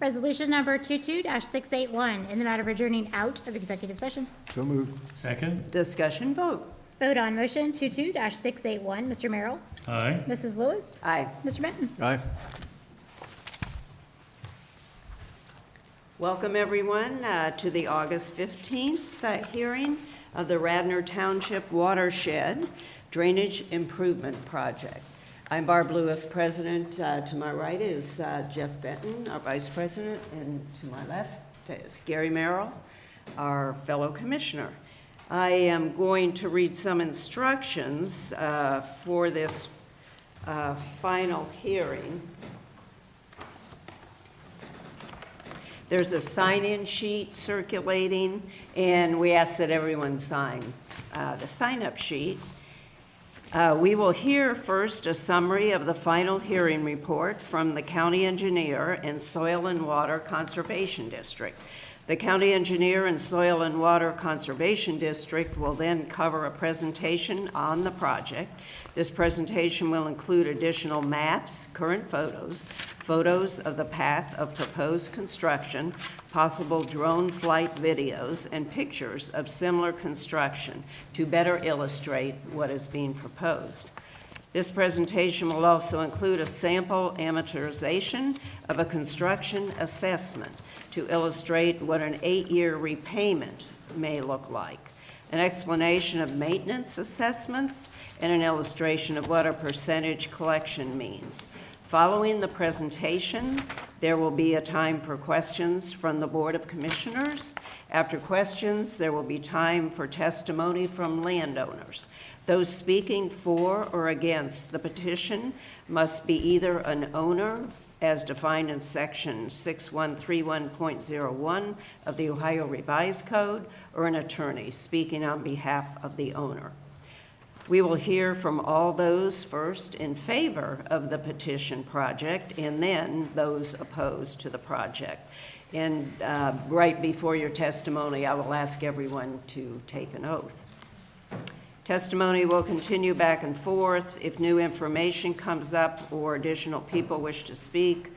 Resolution number 22-681, in the matter of adjourning out of executive session. So moved. Second. Discussion vote. Vote on motion 22-681. Mr. Merrill? Aye. Mrs. Lewis? Aye. Mr. Benton? Aye. Welcome, everyone, to the August 15th hearing of the Radnor Township Watershed Drainage Improvement Project. I'm Barb Lewis, President. To my right is Jeff Benton, our Vice President, and to my left is Gary Merrill, our fellow commissioner. I am going to read some instructions for this final hearing. There's a sign-in sheet circulating, and we ask that everyone sign the sign-up sheet. We will hear first a summary of the final hearing report from the county engineer and Soil and Water Conservation District. The county engineer and Soil and Water Conservation District will then cover a presentation on the project. This presentation will include additional maps, current photos, photos of the path of proposed construction, possible drone flight videos, and pictures of similar construction to better illustrate what is being proposed. This presentation will also include a sample amortization of a construction assessment to illustrate what an 8-year repayment may look like, an explanation of maintenance assessments, and an illustration of what a percentage collection means. Following the presentation, there will be a time for questions from the Board of Commissioners. After questions, there will be time for testimony from landowners. Those speaking for or against the petition must be either an owner, as defined in section 6131.01 of the Ohio Revised Code, or an attorney speaking on behalf of the owner. We will hear from all those first in favor of the petition project and then those opposed to the project. And right before your testimony, I will ask everyone to take an oath. Testimony will continue back and forth. If new information comes up or additional people wish to speak,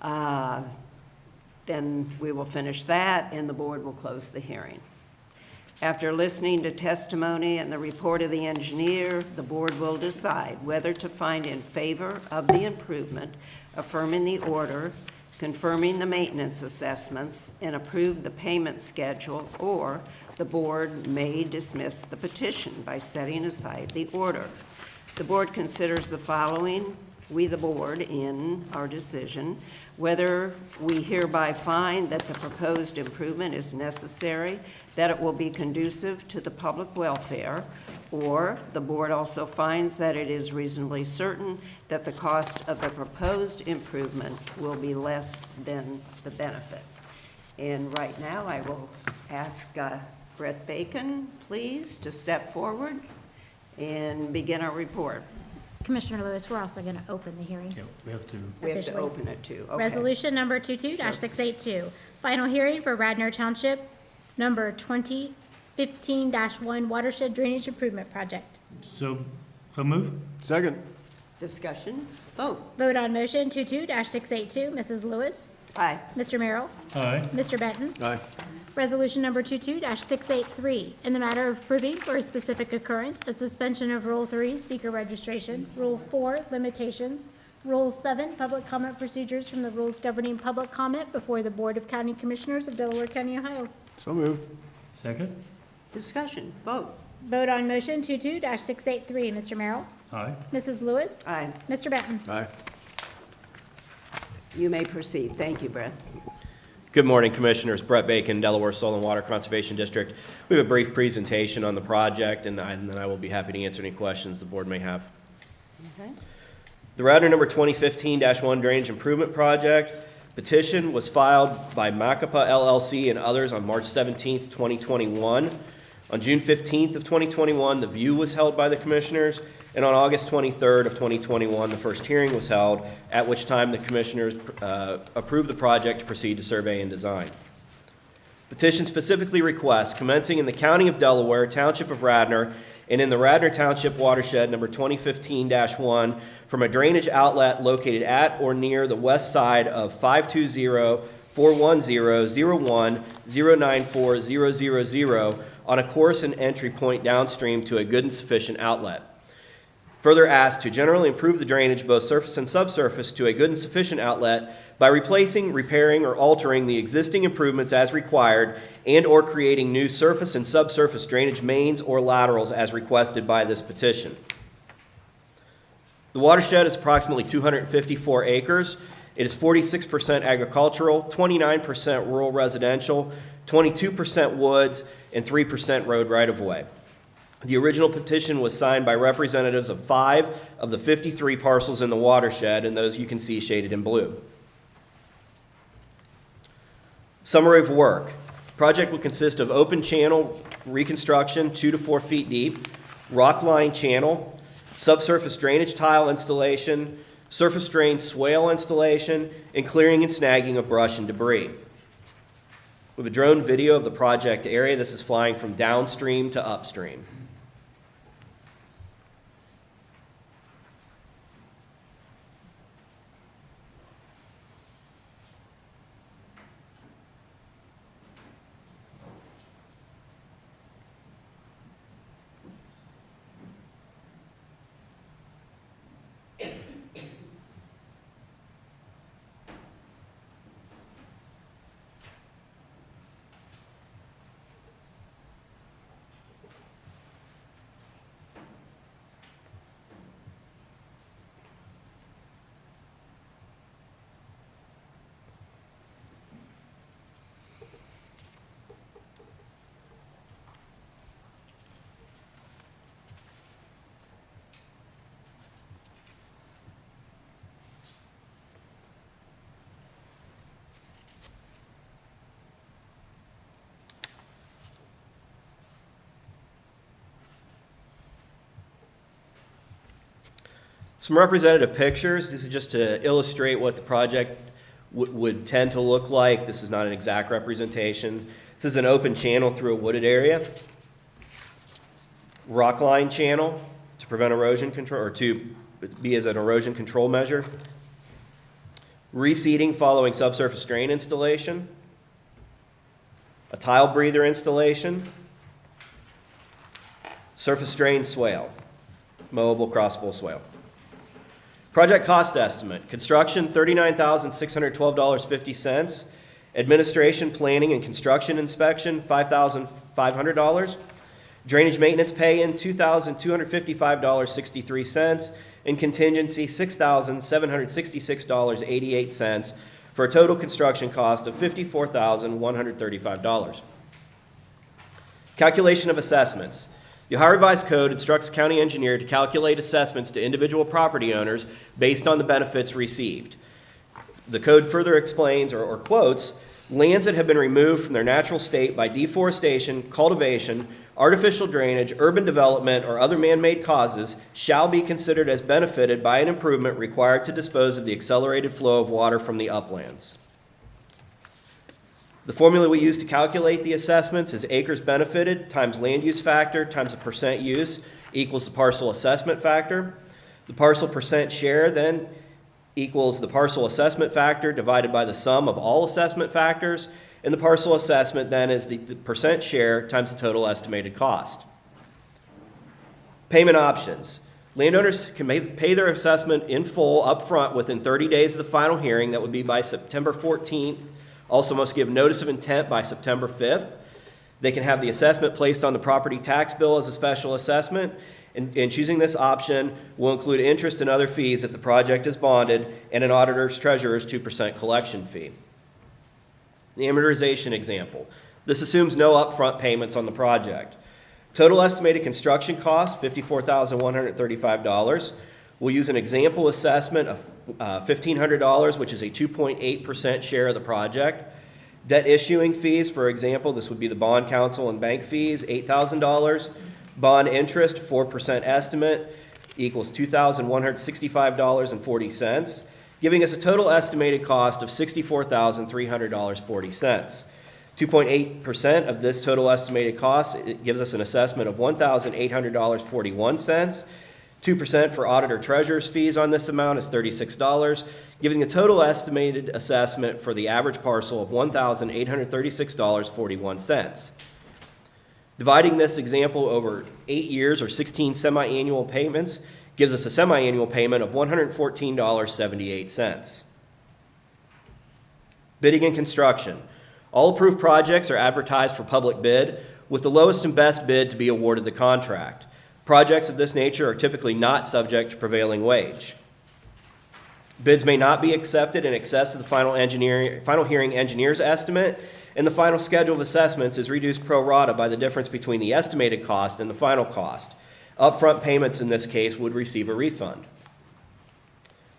then we will finish that and the board will close the hearing. After listening to testimony and the report of the engineer, the board will decide whether to find in favor of the improvement, affirming the order, confirming the maintenance assessments, and approve the payment schedule, or the board may dismiss the petition by setting aside the order. The board considers the following, we the board, in our decision, whether we hereby find that the proposed improvement is necessary, that it will be conducive to the public welfare, or the board also finds that it is reasonably certain that the cost of the proposed improvement will be less than the benefit. And right now, I will ask Brett Bacon, please, to step forward and begin our report. Commissioner Lewis, we're also going to open the hearing. Yeah, we have to. We have to Officially. open it too. Okay. Resolution number 22-682, final hearing for Radnor Township number 2015-1 Watershed Drainage Improvement Project. So move. Second. Discussion, vote. Vote on motion 22-682. Mrs. Lewis? Aye. Mr. Merrill? Aye. Mr. Benton? Aye. Resolution number 22-683, in the matter of approving for a specific occurrence, a suspension of Rule 3, speaker registration, Rule 4, limitations, Rule 7, public comment procedures from the rules governing public comment before the Board of County Commissioners of Delaware County, Ohio. So moved. Second. Discussion, vote. Vote on motion 22-683. Mr. Merrill? Aye. Mrs. Lewis? Aye. Mr. Benton? Aye. You may proceed. Thank you, Brett. Good morning, Commissioners. Brett Bacon, Delaware Soil and Water Conservation District. We have a brief presentation on the project, and then I will be happy to answer any questions the board may have. Okay. The Radnor number 2015-1 Drainage Improvement Project petition was filed by Macapa LLC and others on March 17th, 2021. On June 15th of 2021, the view was held by the Commissioners, and on August 23rd of 2021, the first hearing was held, at which time the Commissioners approved the project to proceed to survey and design. Petition specifically requests commencing in the County of Delaware, Township of Radnor, and in the Radnor Township Watershed number 2015-1 from a drainage outlet located at or near the west side of 520 410-01-094-000 on a course and entry point downstream to a good and sufficient outlet. Further asked to generally improve the drainage, both surface and subsurface, to a good and sufficient outlet by replacing, repairing, or altering the existing improvements as required and/or creating new surface and subsurface drainage mains or laterals as requested by this petition. The watershed is approximately 254 acres. It is 46% agricultural, 29% rural residential, 22% woods, and 3% road right-of-way. The original petition was signed by representatives of 5 of the 53 parcels in the watershed, and those you can see shaded in blue. Summary of work. Project will consist of open channel reconstruction 2 to 4 feet deep, rock line channel, subsurface drainage tile installation, surface drain swale installation, and clearing and snagging of brush and debris. We have a drone video of the project area. This is flying from downstream to upstream. Some representative pictures. This is just to illustrate what the project would tend to look like. This is not an exact representation. This is an open channel through a wooded area. Rock line channel to prevent erosion control, or to be as an erosion control measure. Reseeding following subsurface drain installation. A tile breather installation. Surface drain swale. Mowable crossbowl swale. Project cost estimate. Construction, $39,612.50. Administration, planning, and construction inspection, $5,500. Drainage maintenance pay-in, $2,255.63. And contingency, $6,766.88 for a total construction cost of $54,135. Calculation of assessments. The Ohio Revised Code instructs the county engineer to calculate assessments to individual property owners based on the benefits received. The code further explains or quotes, lands that have been removed from their natural state by deforestation, cultivation, artificial drainage, urban development, or other man-made causes shall be considered as benefited by an improvement required to dispose of the accelerated flow of water from the uplands. The formula we use to calculate the assessments is acres benefited times land use factor times the percent use equals the parcel assessment factor. The parcel percent share then equals the parcel assessment factor divided by the sum of all assessment factors, and the parcel assessment then is the percent share times the total estimated cost. Payment options. Landowners can pay their assessment in full up front within 30 days of the final hearing. That would be by September 14th. Also must give notice of intent by September 5th. They can have the assessment placed on the property tax bill as a special assessment, and choosing this option will include interest and other fees if the project is bonded, and an auditor's treasurer's 2% collection fee. The amortization example. This assumes no upfront payments on the project. Total estimated construction cost, $54,135. We'll use an example assessment of $1,500, which is a 2.8% share of the project. Debt issuing fees, for example, this would be the bond counsel and bank fees, $8,000. Bond interest, 4% estimate, equals $2,165.40, giving us a total estimated cost of $64,300.40. 2.8% of this total estimated cost, it gives us an assessment of $1,800.41. 2% for auditor treasurer's fees on this amount is $36, giving a total estimated assessment for the average parcel of $1,836.41. Dividing this example over 8 years or 16 semi-annual payments gives us a semi-annual payment of $114.78. Bidding and construction. All approved projects are advertised for public bid, with the lowest and best bid to be awarded the contract. Projects of this nature are typically not subject to prevailing wage. Bids may not be accepted in excess of the final hearing engineer's estimate, and the final schedule of assessments is reduced pro rata by the difference between the estimated cost and the final cost. Upfront payments in this case would receive a refund.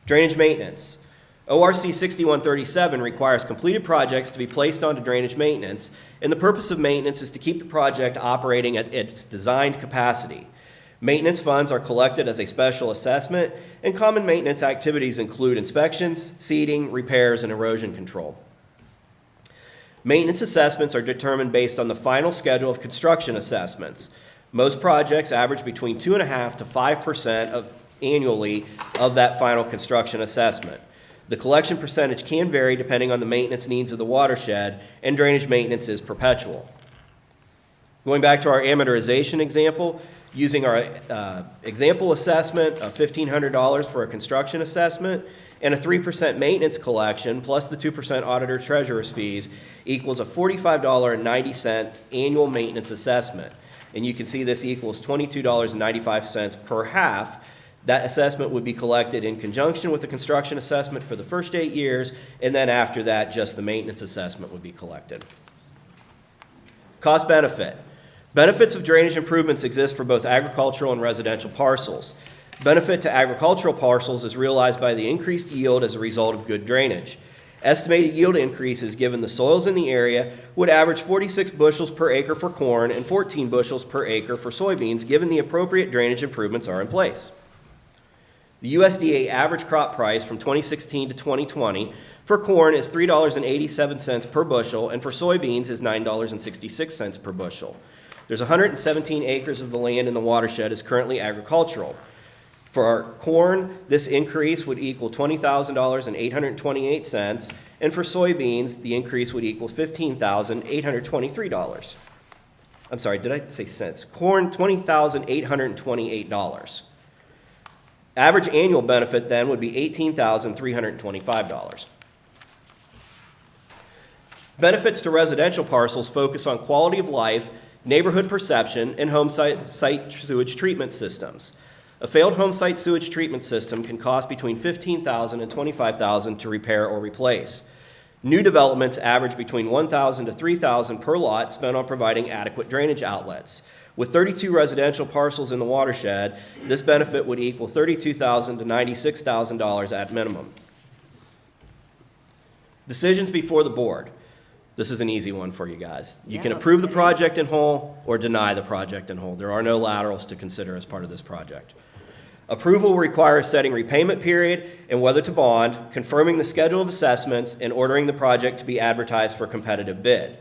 Drainage maintenance. ORC 6137 requires completed projects to be placed onto drainage maintenance, and the purpose of maintenance is to keep the project operating at its designed capacity. Maintenance funds are collected as a special assessment, and common maintenance activities include inspections, seeding, repairs, and erosion control. Maintenance assessments are determined based on the final schedule of construction assessments. Most projects average between 2.5% to 5% annually of that final construction assessment. The collection percentage can vary depending on the maintenance needs of the watershed, and drainage maintenance is perpetual. Going back to our amortization example, using our example assessment of $1,500 for a construction assessment and a 3% maintenance collection plus the 2% auditor treasurer's fees equals a $45.90 annual maintenance assessment. And you can see this equals $22.95 per half. That assessment would be collected in conjunction with the construction assessment for the first 8 years, and then after that, just the maintenance assessment would be collected. Cost benefit. Benefits of drainage improvements exist for both agricultural and residential parcels. Benefit to agricultural parcels is realized by the increased yield as a result of good drainage. Estimated yield increases given the soils in the area would average 46 bushels per acre for corn and 14 bushels per acre for soybeans, given the appropriate drainage improvements are in place. The USDA average crop price from 2016 to 2020 for corn is $3.87 per bushel, and for soybeans is $9.66 per bushel. There's 117 acres of the land in the watershed is currently agricultural. For our corn, this increase would equal $20,828, and for soybeans, the increase would equal $15,823. I'm sorry, did I say cents? Corn, $20,828. Average annual benefit then would be $18,325. Benefits to residential parcels focus on quality of life, neighborhood perception, and home site sewage treatment systems. A failed home site sewage treatment system can cost between $15,000 and $25,000 to repair or replace. New developments average between $1,000 to $3,000 per lot spent on providing adequate drainage outlets. With 32 residential parcels in the watershed, this benefit would equal $32,000 to $96,000 at minimum. Decisions before the board. This is an easy one for you guys. You can approve the project in whole or deny the project in whole. There are no laterals to consider as part of this project. Approval requires setting repayment period and whether to bond, confirming the schedule of assessments, and ordering the project to be advertised for competitive bid.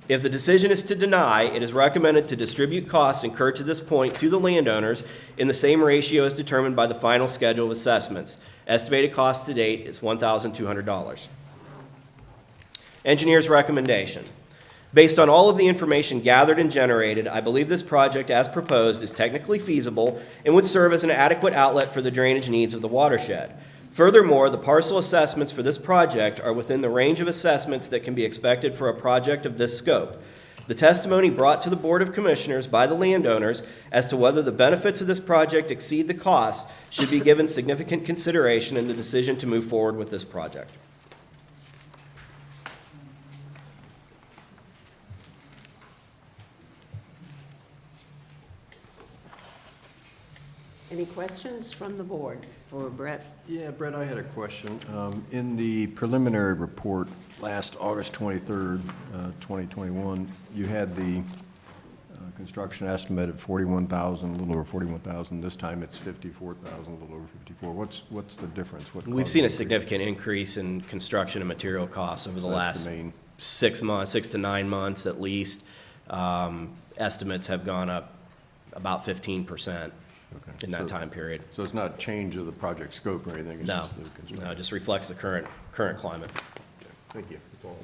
If the decision is to deny, it is recommended to distribute costs incurred to this point to the landowners in the same ratio as determined by the final schedule of assessments. Estimated cost to date is $1,200. Engineer's recommendation. Based on all of the information gathered and generated, I believe this project as proposed is technically feasible and would serve as an adequate outlet for the drainage needs of the watershed. Furthermore, the parcel assessments for this project are within the range of assessments that can be expected for a project of this scope. The testimony brought to the Board of Commissioners by the landowners as to whether the benefits of this project exceed the costs should be given significant consideration in the decision to move forward with this project. Any questions from the board for Brett? Yeah, Brett, I had a question. In the preliminary report last August 23rd, 2021, you had the construction estimate at 41,000, a little over 41,000. This time it's 54,000, a little over 54. What's the difference? We've seen a significant increase in construction and material costs over the last 6 months, 6 to 9 months at least. Estimates have gone up about 15%. Okay. in that time period. So it's not a change of the project scope or anything? It's No, just the construction. no, it just reflects the current climate. Okay, thank you. That's all I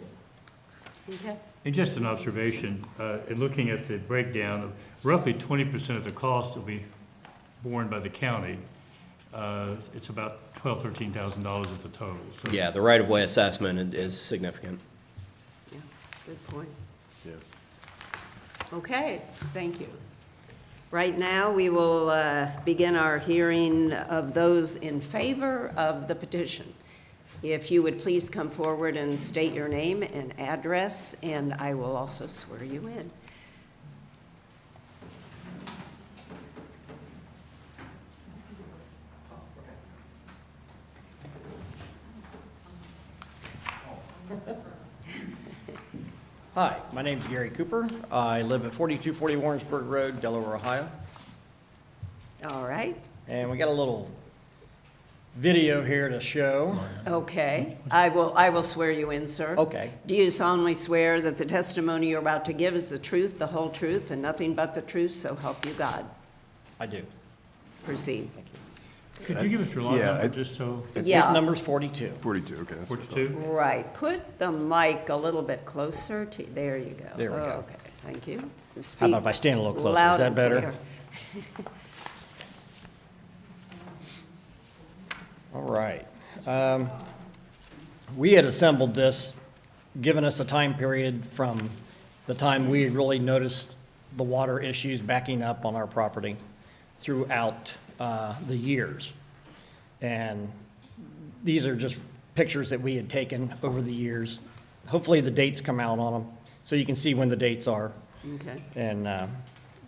got. Okay. And just an observation, in looking at the breakdown, of roughly 20% of the cost will be borne by the county. It's about $12,000-13,000 at the total. So Yeah, the right-of-way assessment is significant. Yeah, good point. Yeah. Okay, thank you. Right now, we will begin our hearing of those in favor of the petition. If you would please come forward and state your name and address, and I will also swear you in. Hi, my name's Gary Cooper. I live at 4240 Warrensburg Road, Delaware, Ohio. All right, And we got a little video here to show. okay. I will swear you in, sir. Okay. Do you solemnly swear that the testimony you're about to give is the truth, the whole truth, and nothing but the truth, so help you God? I do. Proceed. could you give us your lot Yeah, number, I- just so, Yeah. Number's 42. 42, okay. that's what I thought. 42? Right, put the mic a little bit closer to, there you go. There we go. Okay, thank you. How about if I stand a little closer? Is Loud that and better? clear. All right. We had assembled this, given us a time period from the time we really noticed the water issues backing up on our property throughout the years. And these are just pictures that we had taken over the years. Hopefully, the dates come out on them, so you can see when the dates are. Okay, And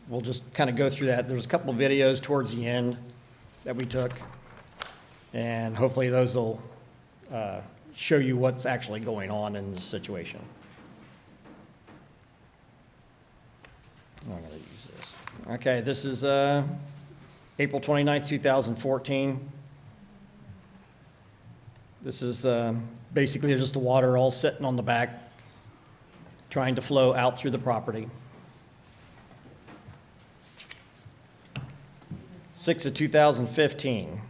we'll just kind of go through that. There's a couple of videos towards the end that we took, and hopefully those will show you what's actually going on in the situation. I'm going to use this. Okay, this is April 29th, 2014. This is basically just the water all sitting on the back, trying to flow out through the property. 6 of 2015.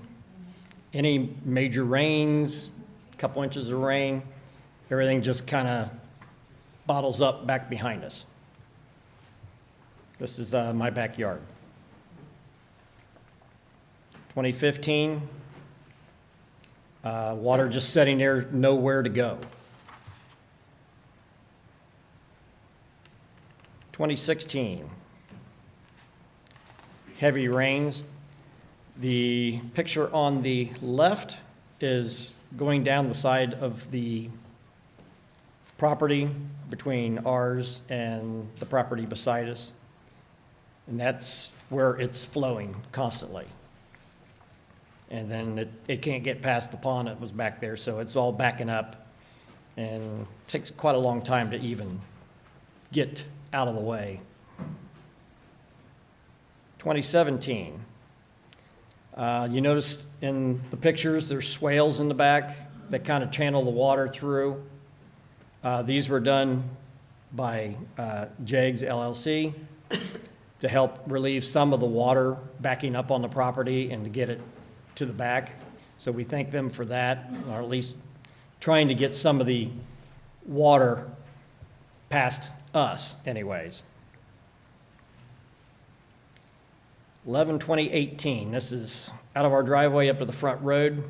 Any major rains, a couple inches of rain, everything just kind of bottles up back behind us. This is my backyard. 2015, water just sitting there, nowhere to go. 2016, heavy rains. The picture on the left is going down the side of the property between ours and the property beside us. And that's where it's flowing constantly. And then it can't get past the pond that was back there, so it's all backing up. And takes quite a long time to even get out of the way. 2017. You noticed in the pictures, there's swales in the back that kind of channel the water through. These were done by JEGS LLC to help relieve some of the water backing up on the property and to get it to the back. So we thank them for that, or at least trying to get some of the water past us anyways. 11/20/18, this is out of our driveway up to the front road.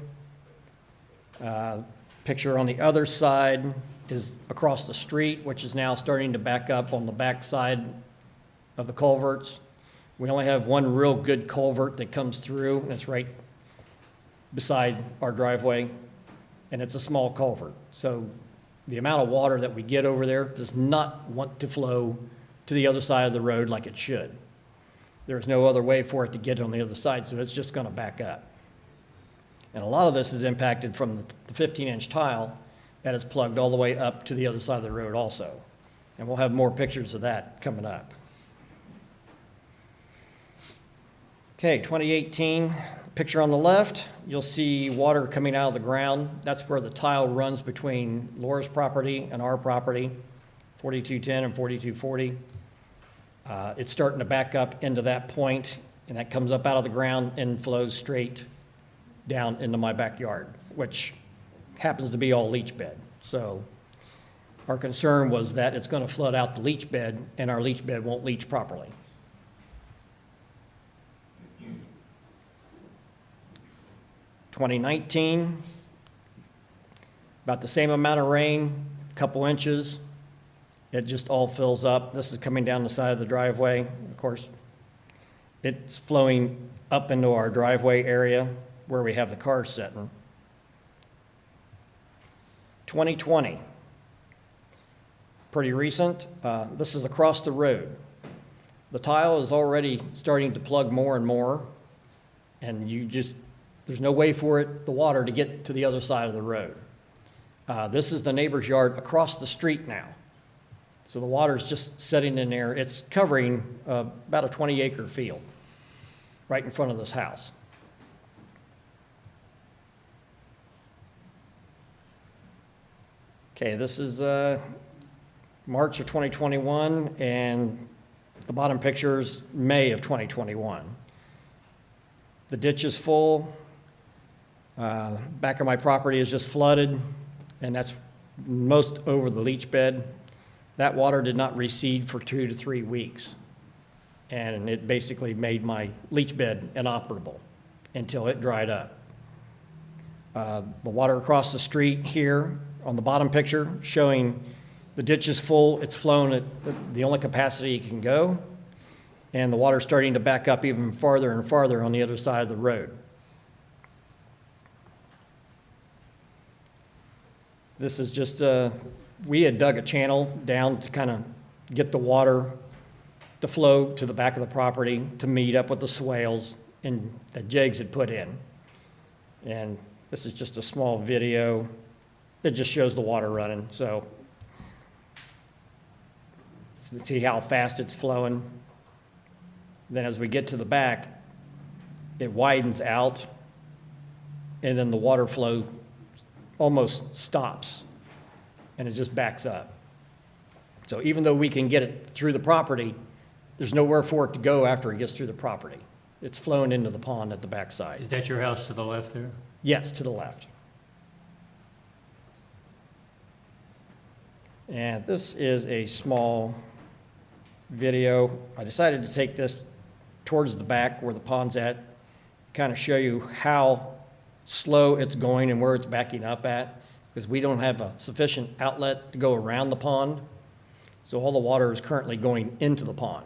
Picture on the other side is across the street, which is now starting to back up on the back side of the culverts. We only have one real good culvert that comes through, and it's right beside our driveway, and it's a small culvert. So the amount of water that we get over there does not want to flow to the other side of the road like it should. There's no other way for it to get on the other side, so it's just going to back up. And a lot of this is impacted from the 15-inch tile that is plugged all the way up to the other side of the road also. And we'll have more pictures of that coming up. Okay, 2018, picture on the left, you'll see water coming out of the ground. That's where the tile runs between Laura's property and our property, 4210 and 4240. It's starting to back up into that point And that comes up out of the ground and flows straight down into my backyard, which happens to be all leach bed. So our concern was that it's going to flood out the leach bed, and our leach bed won't leach properly. In 2019, about the same amount of rain, a couple inches. It just all fills up. This is coming down the side of the driveway. Of course, it's flowing up into our driveway area where we have the cars sitting. 2020, pretty recent. This is across the road. The tile is already starting to plug more and more, and there's no way for the water to get to the other side of the road. This is the neighbor's yard across the street now. So the water's just sitting in there. It's covering about a 20-acre field right in front of this house. Okay, this is March of 2021, and the bottom picture is May of 2021. The ditch is full. Back of my property is just flooded, and that's most over the leach bed. That water did not recede for 2 to 3 weeks, and it basically made my leach bed inoperable until it dried up. The water across the street here on the bottom picture showing the ditch is full, it's flown at the only capacity it can go, and the water's starting to back up even farther and farther on the other side of the road. This is just, we had dug a channel down to kind of get the water to flow to the back of the property to meet up with the swales and that Jegs had put in. And this is just a small video. It just shows the water running, so see how fast it's flowing. Then as we get to the back, it widens out, and then the water flow almost stops, and it just backs up. So even though we can get it through the property, there's nowhere for it to go after it gets through the property. It's flowing into the pond at the backside. Is that your house to the left there? Yes, to the left. And this is a small video. I decided to take this towards the back where the pond's at, kind of show you how slow it's going and where it's backing up at, because we don't have a sufficient outlet to go around the pond. So all the water is currently going into the pond,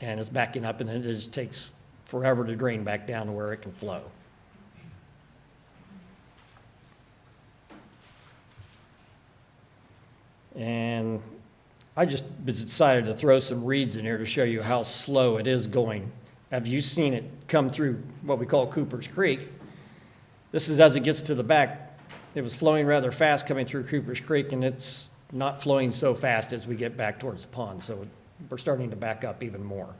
and it's backing up, and then it just takes forever to drain back down to where it can flow. And I just decided to throw some reeds in here to show you how slow it is going. Have you seen it come through what we call Cooper's Creek? This is as it gets to the back. It was flowing rather fast coming through Cooper's Creek, and it's not flowing so fast as we get back towards the pond, so we're starting to back up even more.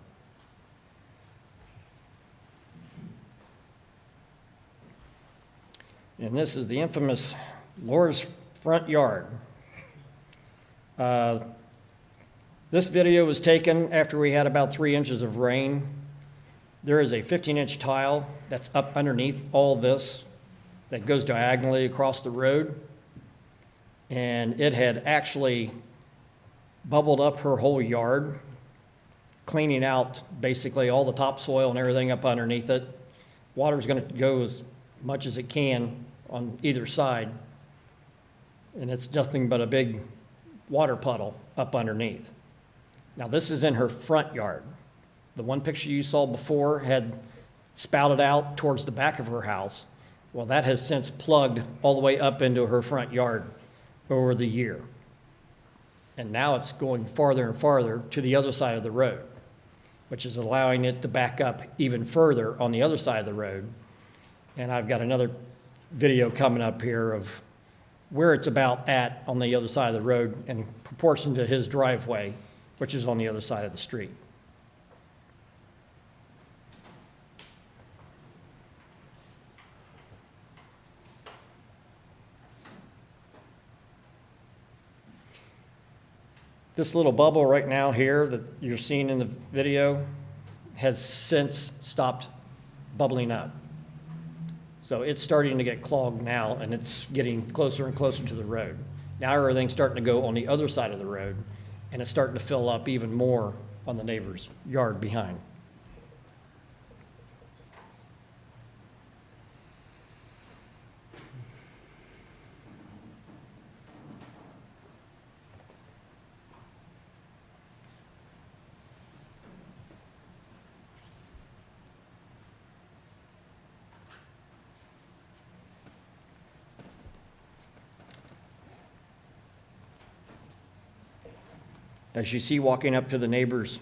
And this is the infamous Laura's front yard. This video was taken after we had about 3 inches of rain. There is a 15-inch tile that's up underneath all this that goes diagonally across the road. And it had actually bubbled up her whole yard, cleaning out basically all the topsoil and everything up underneath it. Water's going to go as much as it can on either side. And it's nothing but a big water puddle up underneath. Now this is in her front yard. The one picture you saw before had spouted out towards the back of her house. Well, that has since plugged all the way up into her front yard over the year. And now it's going farther and farther to the other side of the road, which is allowing it to back up even further on the other side of the road. And I've got another video coming up here of where it's about at on the other side of the road in proportion to his driveway, which is on the other side of the street. This little bubble right now here that you're seeing in the video, has since stopped bubbling up. So it's starting to get clogged now, and it's getting closer and closer to the road. Now everything's starting to go on the other side of the road, and it's starting to fill up even more on the neighbor's yard behind. As you see walking up to the neighbor's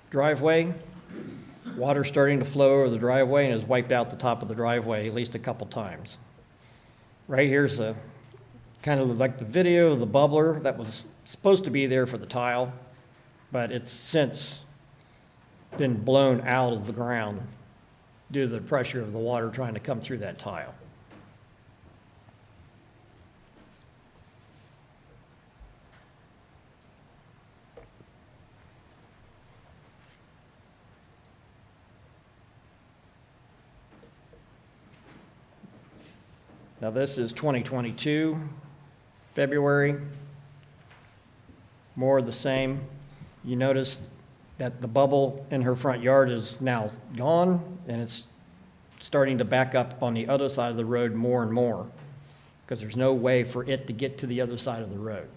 driveway, water's starting to flow over the driveway and has wiped out the top of the driveway at least a couple times. Right here's a kind of like the video of the bubbler that was supposed to be there for the tile, but it's since been blown out of the ground due to the pressure of the water trying to come through that tile. Now, this is 2022, February. More of the same. You notice that the bubble in her front yard is now gone, and it's starting to back up on the other side of the road more and more, because there's no way for it to get to the other side of the road.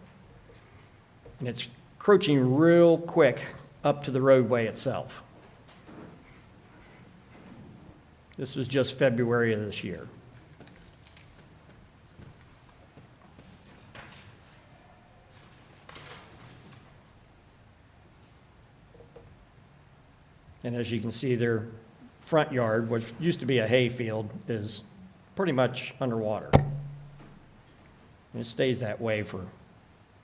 And it's encroaching real quick up to the roadway itself. This was just February of this year. And as you can see, their front yard, which used to be a hay field, is pretty much underwater. And it stays that way for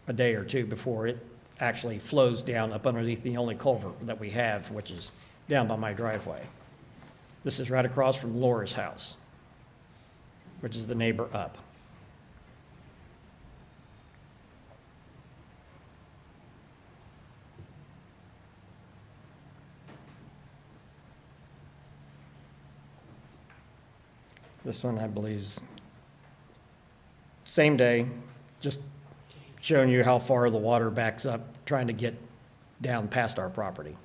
a day or two before it actually flows down up underneath the only culvert that we have, which is down by my driveway. This is right across from Laura's house, which is the neighbor up. This one, I believe, is same day, just showing you how far the water backs up, trying to get down past our property.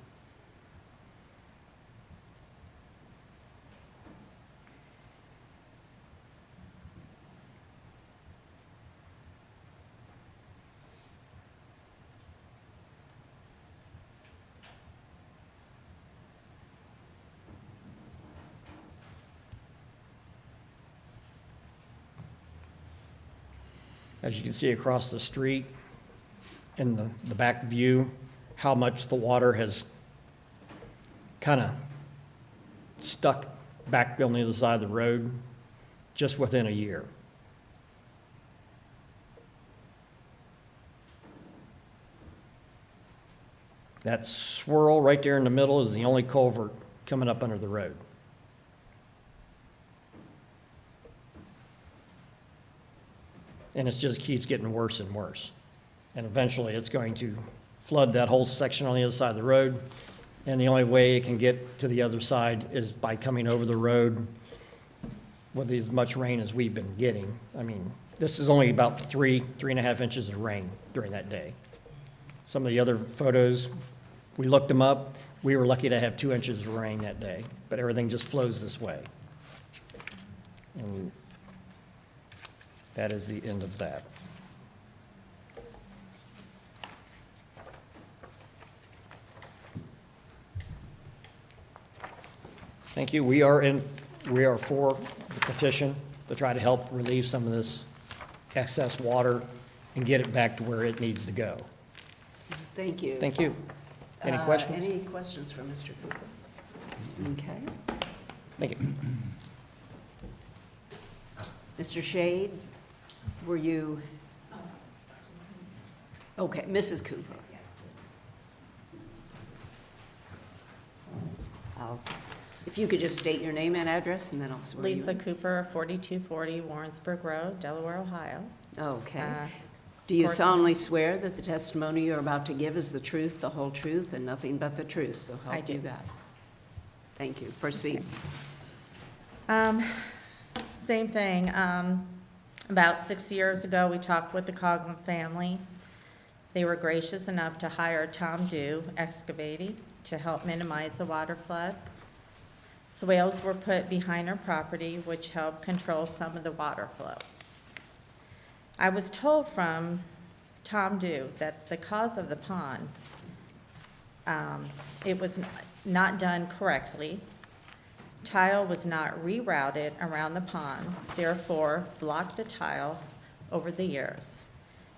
As you can see across the street in the back view, how much the water has kind of stuck back on the other side of the road just within a year. That swirl right there in the middle is the only culvert coming up under the road. And it just keeps getting worse and worse. And eventually, it's going to flood that whole section on the other side of the road. And the only way it can get to the other side is by coming over the road with as much rain as we've been getting. I mean, this is only about 3.5 inches of rain during that day. Some of the other photos, we looked them up. We were lucky to have 2 inches of rain that day, but everything just flows this way. And that is the end of that. Thank you. We are for the petition to try to help relieve some of this excess water and get it back to where it needs to go. Thank you. Thank you. Any questions? Any questions for Mr. Cooper? Okay. Thank you. Mr. Shade, were you? Okay, Mrs. Cooper. If you could just state your name and address, and then I'll swear you in. Lisa Cooper, 4240 Warrensburg Road, Delaware, Ohio. Okay. Uh, Do you course- solemnly swear that the testimony you're about to give is the truth, the whole truth, and nothing but the truth? So I help you do. God. Thank you. Proceed. Same thing. About 6 years ago, we talked with the Coghlan family. They were gracious enough to hire Tom Dew Excavating to help minimize the water flood. Swales were put behind our property, which helped control some of the water flow. I was told from Tom Dew that the cause of the pond, it was not done correctly. Tile was not rerouted around the pond, therefore blocked the tile over the years.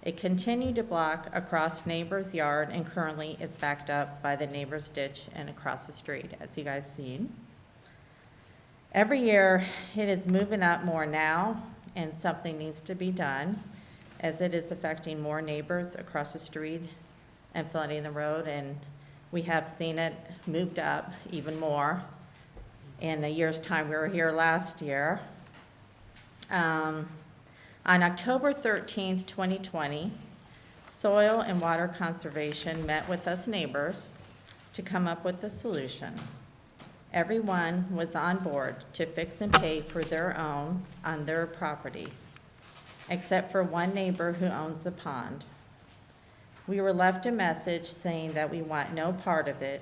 It continued to block across neighbor's yard and currently is backed up by the neighbor's ditch and across the street, as you guys seen. Every year, it is moving up more now, and something needs to be done, as it is affecting more neighbors across the street and flooding the road, and we have seen it moved up even more. In a year's time, we were here last year. On October 13th, 2020, Soil and Water Conservation met with us neighbors to come up with a solution. Everyone was on board to fix and pay for their own on their property, except for one neighbor who owns the pond. We were left a message saying that we want no part of it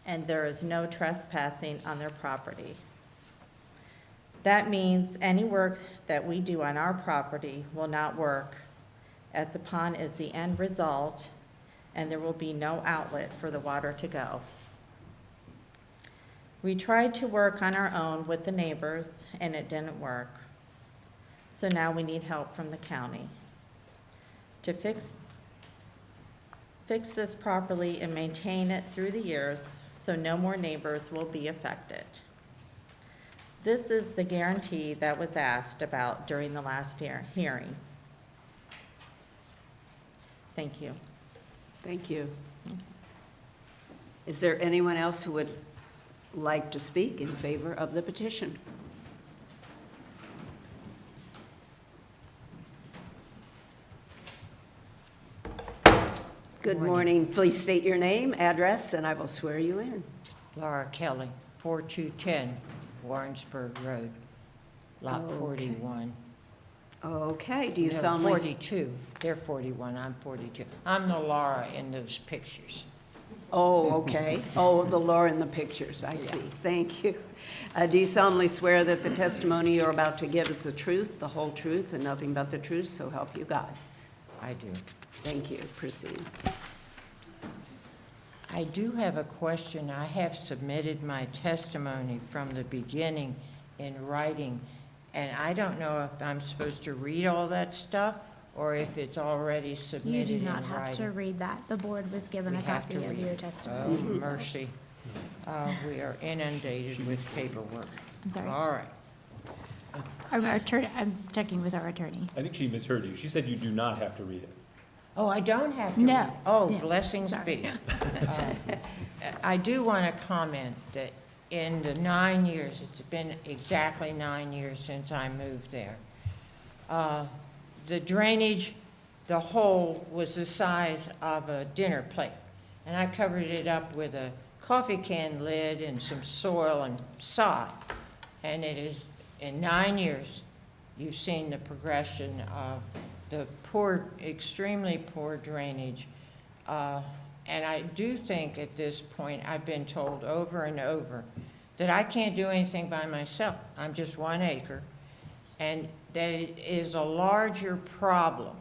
and there is no trespassing on their property. That means any work that we do on our property will not work, as the pond is the end result and there will be no outlet for the water to go. We tried to work on our own with the neighbors and it didn't work. So now we need help from the county to fix this properly and maintain it through the years so no more neighbors will be affected. This is the guarantee that was asked about during the last hearing. Thank you. Thank you. Is there anyone else who would like to speak in favor of the petition? Good morning. Please state your name, address, and I will swear you in. Laura Kelly, 4210 Warrensburg Road, Lot Okay. 41. Okay, do you No, solemnly? 42, they're 41, I'm 42. I'm the Laura in those pictures. Oh, okay. Oh, the Laura in the pictures, I see. Thank you. Do you solemnly swear that the testimony you're about to give is the truth, the whole truth, and nothing but the truth, so help you God? I do. Thank you. Proceed. I do have a question. I have submitted my testimony from the beginning in writing, and I don't know if I'm supposed to read all that stuff or if it's already You submitted do in not have to writing. read that. The board was given We a have copy to of read your it. testimony. Oh, mercy. We are inundated with paperwork. I'm sorry. All right. I'm checking with our attorney. I think she misheard you. She said you do not have to read it. Oh, I don't have to No. read? Oh, Yeah. blessings Sorry. be. I do want to comment that in the 9 years, it's been exactly 9 years since I moved there. The drainage, the hole was the size of a dinner plate. And I covered it up with a coffee can lid and some soil and sod. And it is, in 9 years, you've seen the progression of the poor, extremely poor drainage. And I do think at this point, I've been told over and over that I can't do anything by myself. I'm just 1 acre. And that it is a larger problem.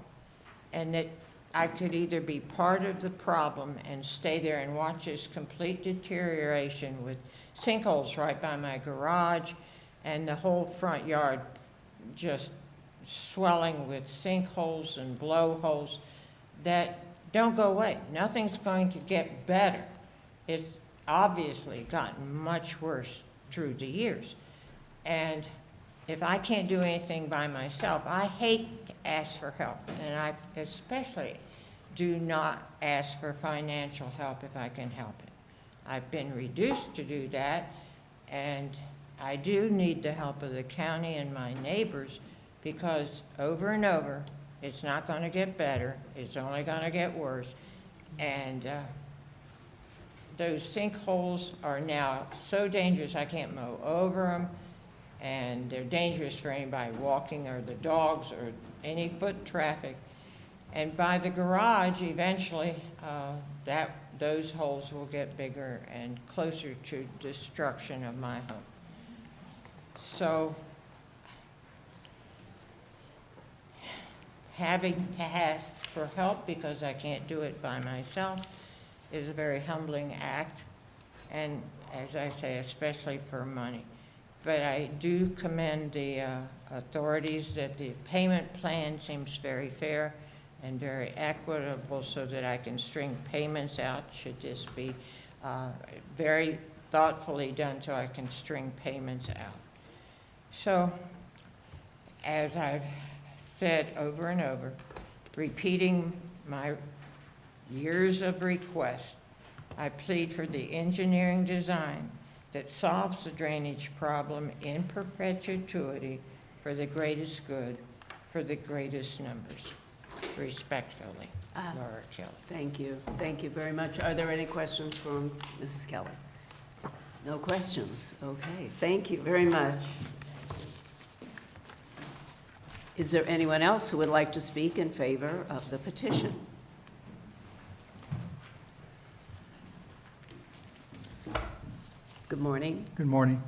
And that I could either be part of the problem and stay there and watch this complete deterioration with sinkholes right by my garage and the whole front yard just swelling with sinkholes and blowholes that don't go away. Nothing's going to get better. It's obviously gotten much worse through the years. And if I can't do anything by myself, I hate to ask for help. And I especially do not ask for financial help if I can help it. I've been reduced to do that, and I do need the help of the county and my neighbors, because over and over, it's not going to get better. It's only going to get worse. And those sinkholes are now so dangerous, I can't mow over them, and they're dangerous for anybody walking or the dogs or any foot traffic. And by the garage, eventually, those holes will get bigger and closer to destruction of my home. So, having to ask for help because I can't do it by myself is a very humbling act, and as I say, especially for money. But I do commend the authorities that the payment plan seems very fair and very equitable so that I can string payments out should this be very thoughtfully done so I can string payments out. So, as I've said over and over, repeating my years of requests, I plead for the engineering design that solves the drainage problem in perpetuity for the greatest good, for the greatest numbers. Respectfully, Laura Kelly. Thank you. Thank you very much. Are there any questions from Mrs. Keller? No questions. Okay, thank you very much. Is there anyone else who would like to speak in favor of the petition? Good morning. Good morning.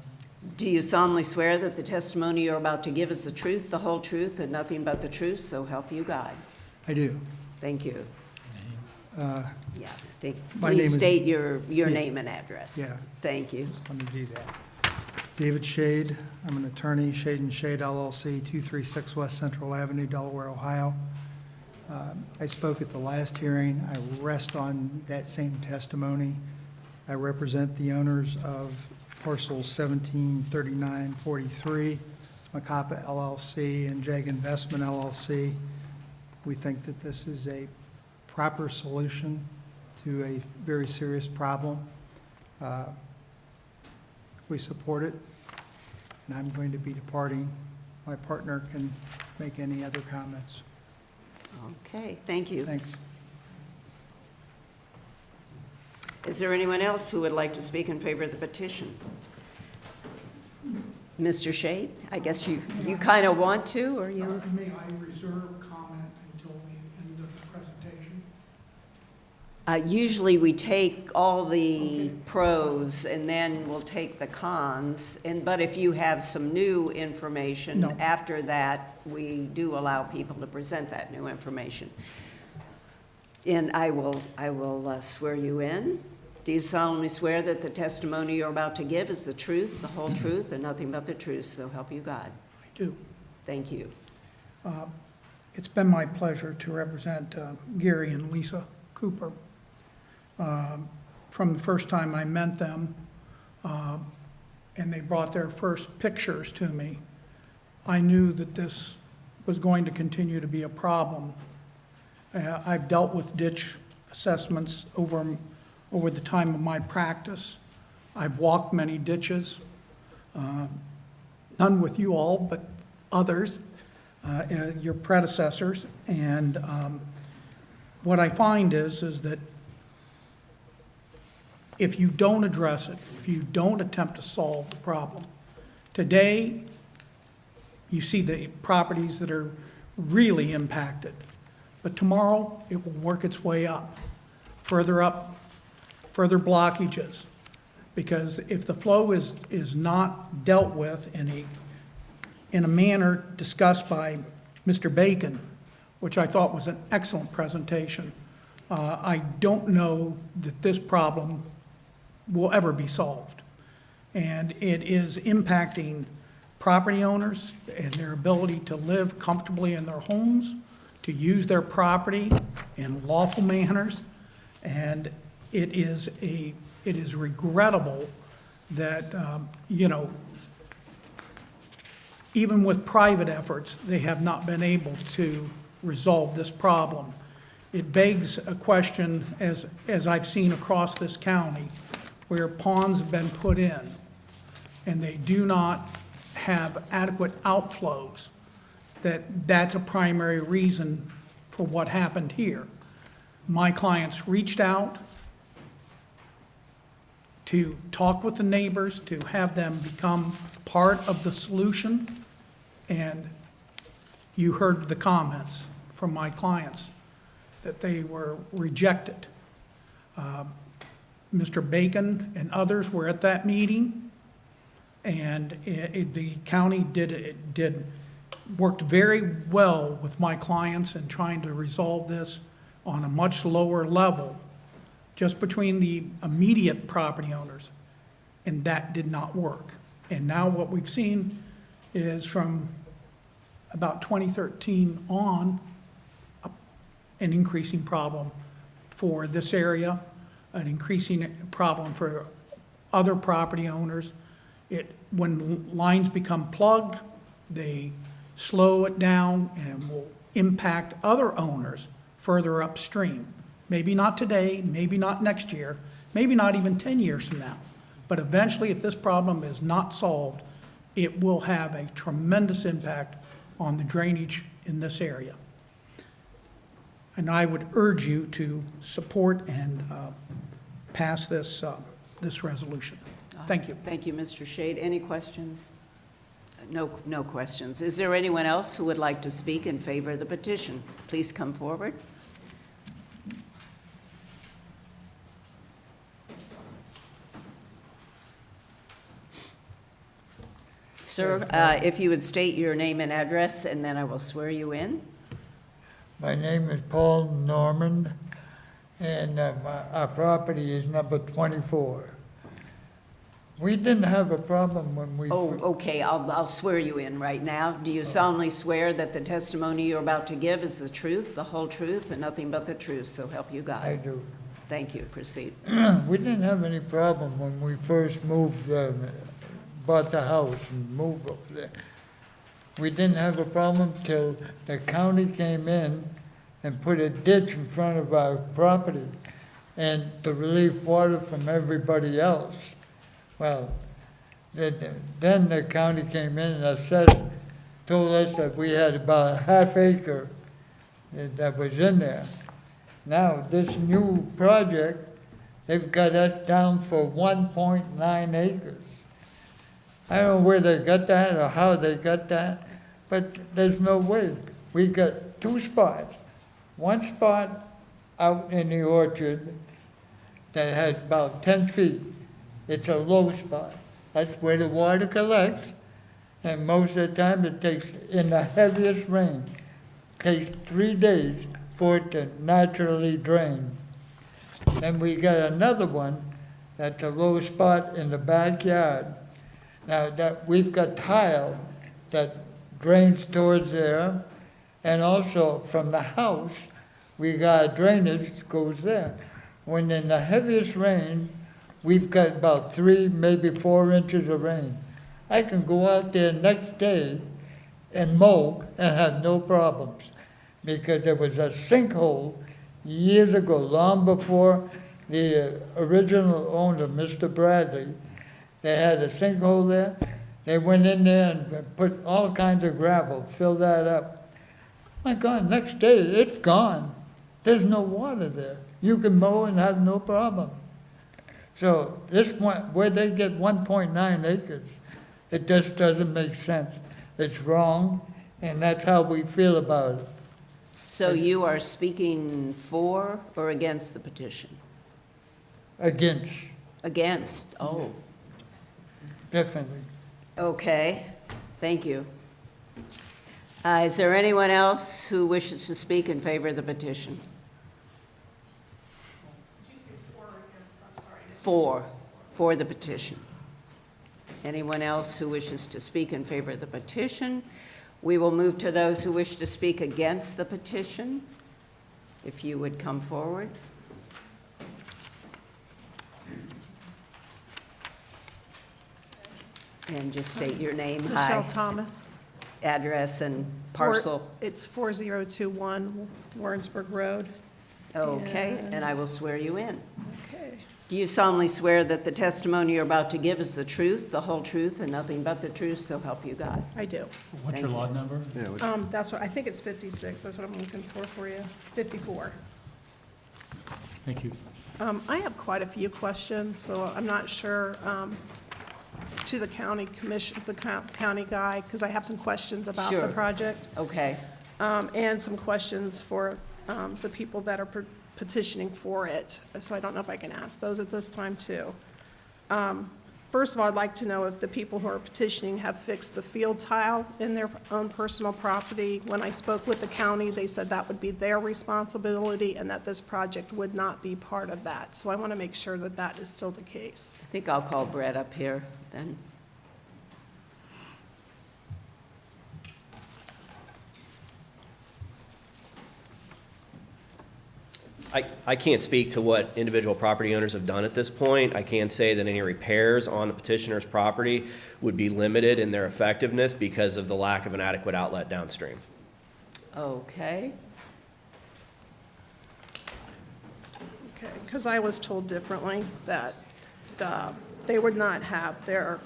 Do you solemnly swear that the testimony you're about to give is the truth, the whole truth, and nothing but the truth, so help you God? I do. Thank you. Uh, Yeah, My name please is- state your Yeah. name and address. Yeah. Thank you. Let me do that. David Shade, I'm an attorney, Shade and Shade LLC, 236 West Central Avenue, Delaware, Ohio. I spoke at the last hearing. I rest on that same testimony. I represent the owners of parcels 173943, Macapa LLC, and Jag Investment LLC. We think that this is a proper solution to a very serious problem. We support it, and I'm going to be departing. My partner can make any other comments. Okay, thank you. Thanks. Is there anyone else who would like to speak in favor of the petition? Mr. Shade, I guess you kind of want to, or you? May I reserve comment until the end of the presentation? Usually we take all the pros and then we'll take the cons. But if you have some new information No. after that, we do allow people to present that new information. And I will swear you in. Do you solemnly swear that the testimony you're about to give is the truth, the whole truth, and nothing but the truth, so help you God? I do. Thank you. It's been my pleasure to represent Gary and Lisa Cooper. From the first time I met them, and they brought their first pictures to me, I knew that this was going to continue to be a problem. I've dealt with ditch assessments over the time of my practice. I've walked many ditches, none with you all, but others, your predecessors. And what I find is that if you don't address it, if you don't attempt to solve the problem, today you see the properties that are really impacted, but tomorrow it will work its way up, further blockages. Because if the flow is not dealt with in a manner discussed by Mr. Bacon, which I thought was an excellent presentation, I don't know that this problem will ever be solved. And it is impacting property owners and their ability to live comfortably in their homes, to use their property in lawful manners. And it is regrettable that, even with private efforts, they have not been able to resolve this problem. It begs a question, as I've seen across this county, where ponds have been put in and they do not have adequate outflows, that's a primary reason for what happened here. My clients reached out. to talk with the neighbors, to have them become part of the solution. And you heard the comments from my clients, that they were rejected. Mr. Bacon and others were at that meeting, and the county worked very well with my clients in trying to resolve this on a much lower level, just between the immediate property owners, and that did not work. And now what we've seen is from about 2013 on, an increasing problem for this area, an increasing problem for other property owners. When lines become plugged, they slow it down and will impact other owners further upstream. Maybe not today, maybe not next year, maybe not even 10 years from now. But eventually, if this problem is not solved, it will have a tremendous impact on the drainage in this area. And I would urge you to support and pass this resolution. Thank you. Thank you, Mr. Shade. Any questions? No questions. Is there anyone else who would like to speak in favor of the petition? Please come forward. Sir, if you would state your name and address, and then I will swear you in. My name is Paul Normand, and our property is number 24. We didn't have a problem when we... Oh, okay, I'll swear you in right now. Do you solemnly swear that the testimony you're about to give is the truth, the whole truth, and nothing but the truth, so help you God? I do. Thank you. Proceed. We didn't have any problem when we first moved, bought the house and moved over there. We didn't have a problem till the county came in and put a ditch in front of our property and to relieve water from everybody else. Well, then the county came in and assessed, told us that we had about a half acre that was in there. Now, this new project, they've got us down for 1.9 acres. I don't know where they got that or how they got that, but there's no way. We got two spots. One spot out in the orchard that has about 10 feet. It's a low spot. That's where the water collects, and most of the time it takes, in the heaviest rain, takes 3 days for it to naturally drain. Then we got another one that's a low spot in the backyard. Now, that we've got tile that drains towards there, and also from the house, we got drainage that goes there. When in the heaviest rain, we've got about 3, maybe 4 inches of rain. I can go out there next day and mow and have no problems, because there was a sinkhole years ago, long before the original owner, Mr. Bradley. They had a sinkhole there. They went in there and put all kinds of gravel, filled that up. My God, next day, it's gone. There's no water there. You can mow and have no problem. So this one, where they get 1.9 acres, it just doesn't make sense. It's wrong, and that's how we feel about it. So you are speaking for or against the petition? Against, Against, oh, definitely. okay, thank you. Is there anyone else who wishes to speak in favor of the petition? For the petition. Anyone else who wishes to speak in favor of the petition? We will move to those who wish to speak against the petition. If you would come forward. And just state your name, Michelle hi, Thomas. address, and parcel. It's 4021 Warrensburg Road. Okay, and I will swear you in. Okay. Do you solemnly swear that the testimony you're about to give is the truth, the whole truth, and nothing but the truth, so help you God? I do. What's your Thank lot number? Yeah, That's what, I think it's 56, that's what I'm looking for you. 54. Thank you. I have quite a few questions, so I'm not sure, to the county commission, the county guy, because I have some questions about the Sure. project, Okay, and some questions for the people that are petitioning for it. So I don't know if I can ask those at this time, too. First of all, I'd like to know if the people who are petitioning have fixed the field tile in their own personal property. When I spoke with the county, they said that would be their responsibility and that this project would not be part of that. So I want to make sure that that is still the case. I think I'll call Brett up here then. I can't speak to what individual property owners have done at this point. I can say that any repairs on the petitioner's property would be limited in their effectiveness because of the lack of an adequate outlet downstream. Okay, Okay, because I was told differently, that they would not have their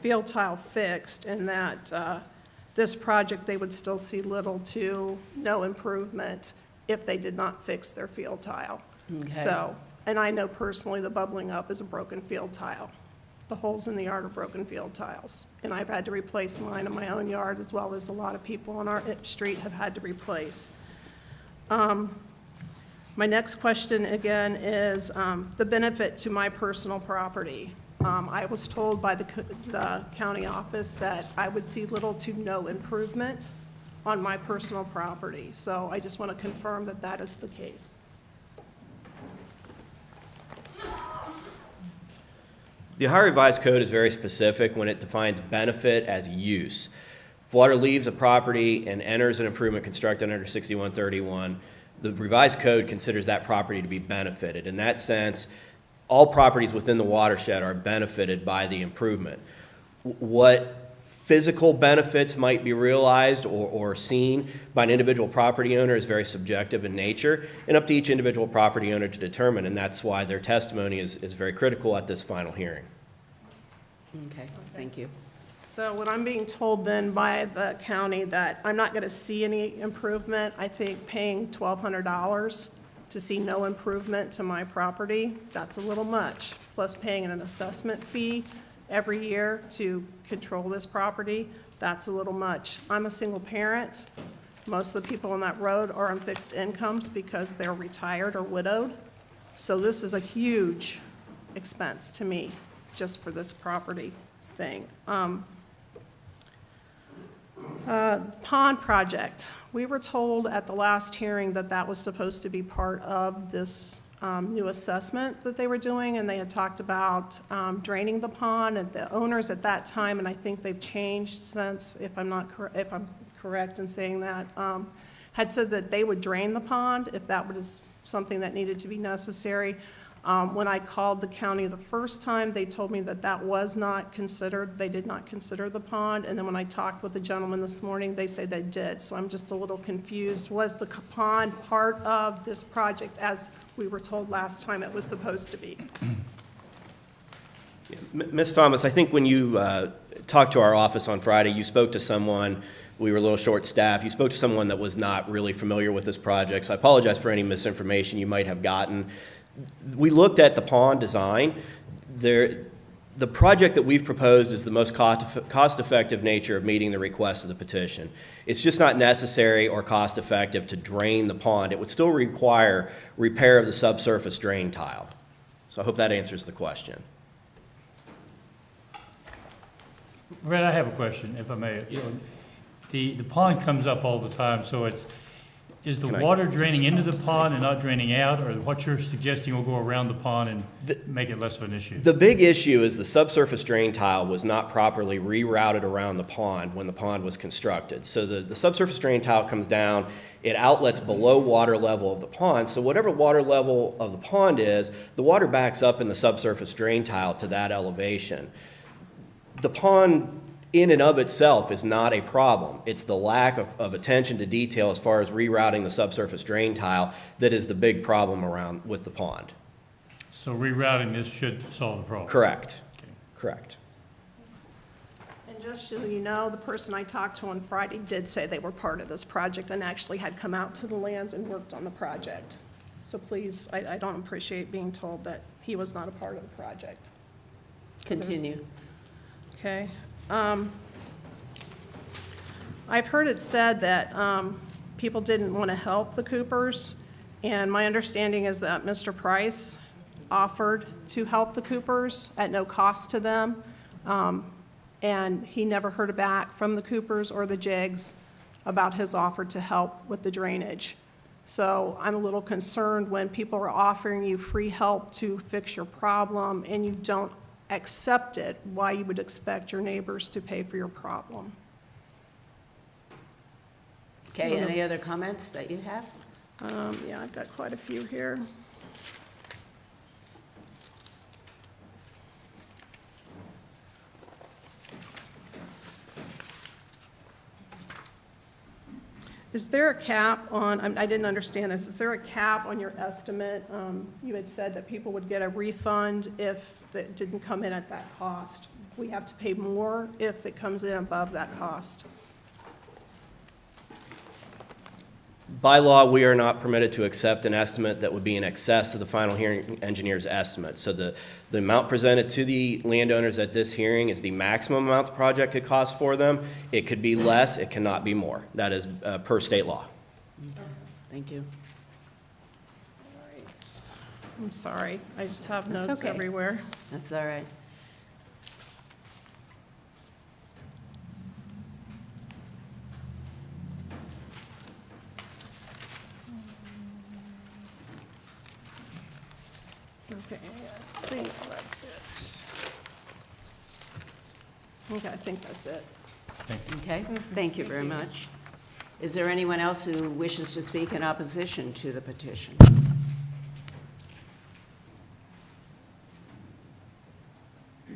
field tile fixed, and that this project, they would still see little to no improvement if they did not fix their field tile. Okay. So, and I know personally the bubbling up is a broken field tile. The holes in the yard are broken field tiles. And I've had to replace mine in my own yard, as well as a lot of people on our street have had to replace. My next question, again, is the benefit to my personal property. I was told by the county office that I would see little to no improvement on my personal property. So I just want to confirm that that is the case. The Ohio Revised Code is very specific when it defines benefit as use. If water leaves a property and enters an improvement constructed under 6131, the Revised Code considers that property to be benefited. In that sense, all properties within the watershed are benefited by the improvement. What physical benefits might be realized or seen by an individual property owner is very subjective in nature and up to each individual property owner to determine, and that's why their testimony is very critical at this final hearing. okay, thank you. So when I'm being told then by the county that I'm not going to see any improvement, I think paying $1,200 to see no improvement to my property, that's a little much. Plus paying an assessment fee every year to control this property, that's a little much. I'm a single parent. Most of the people on that road are on fixed incomes because they're retired or widowed. So this is a huge expense to me, just for this property thing. Pond project. We were told at the last hearing that that was supposed to be part of this new assessment that they were doing, and they had talked about draining the pond, and the owners at that time, and I think they've changed since, if I'm correct in saying that, had said that they would drain the pond if that was something that needed to be necessary. When I called the county the first time, they told me that that was not considered. They did not consider the pond. And then when I talked with the gentleman this morning, they say they did. So I'm just a little confused. Was the pond part of this project as we were told last time it was supposed to be? Ms. Thomas, I think when you talked to our office on Friday, you spoke to someone, we were a little short-staffed, you spoke to someone that was not really familiar with this project, so I apologize for any misinformation you might have gotten. We looked at the pond design. The project that we've proposed is the most cost-effective nature of meeting the request of the petition. It's just not necessary or cost-effective to drain the pond. It would still require repair of the subsurface drain tile. So I hope that answers the question. Brett, I have a question, if I may. You know, the pond comes up all the time, so is the water draining into the pond and not draining out, or what you're suggesting will go around the pond and make it less of an issue? The big issue is the subsurface drain tile was not properly rerouted around the pond when the pond was constructed. So the subsurface drain tile comes down, it outlets below water level of the pond, so whatever water level of the pond is, the water backs up in the subsurface drain tile to that elevation. The pond in and of itself is not a problem. It's the lack of attention to detail as far as rerouting the subsurface drain tile that is the big problem around with the pond. So rerouting this should solve the problem? Correct. Okay. Correct. And just so you know, the person I talked to on Friday did say they were part of this project and actually had come out to the lands and worked on the project. So please, I don't appreciate being told that he was not a part of the project. Continue. Okay. I've heard it said that people didn't want to help the Coopers, and my understanding is that Mr. Price offered to help the Coopers at no cost to them, and he never heard back from the Coopers or the Jigs about his offer to help with the drainage. So I'm a little concerned when people are offering you free help to fix your problem and you don't accept it, why you would expect your neighbors to pay for your problem. Okay, any other comments that you have? Yeah, I've got quite a few here. Is there a cap on, I didn't understand this, is there a cap on your estimate? You had said that people would get a refund if it didn't come in at that cost. We have to pay more if it comes in above that cost. By law, we are not permitted to accept an estimate that would be in excess of the final hearing engineer's estimate. So the amount presented to the landowners at this hearing is the maximum amount the project could cost for them. It could be less, it cannot be more. That is per state law. Thank you. I'm sorry, I just have That's notes okay. everywhere. That's all right. Okay, I think that's it. Okay, I think that's it. Okay, thank you very much. Is there anyone else who wishes to speak in opposition to the petition? I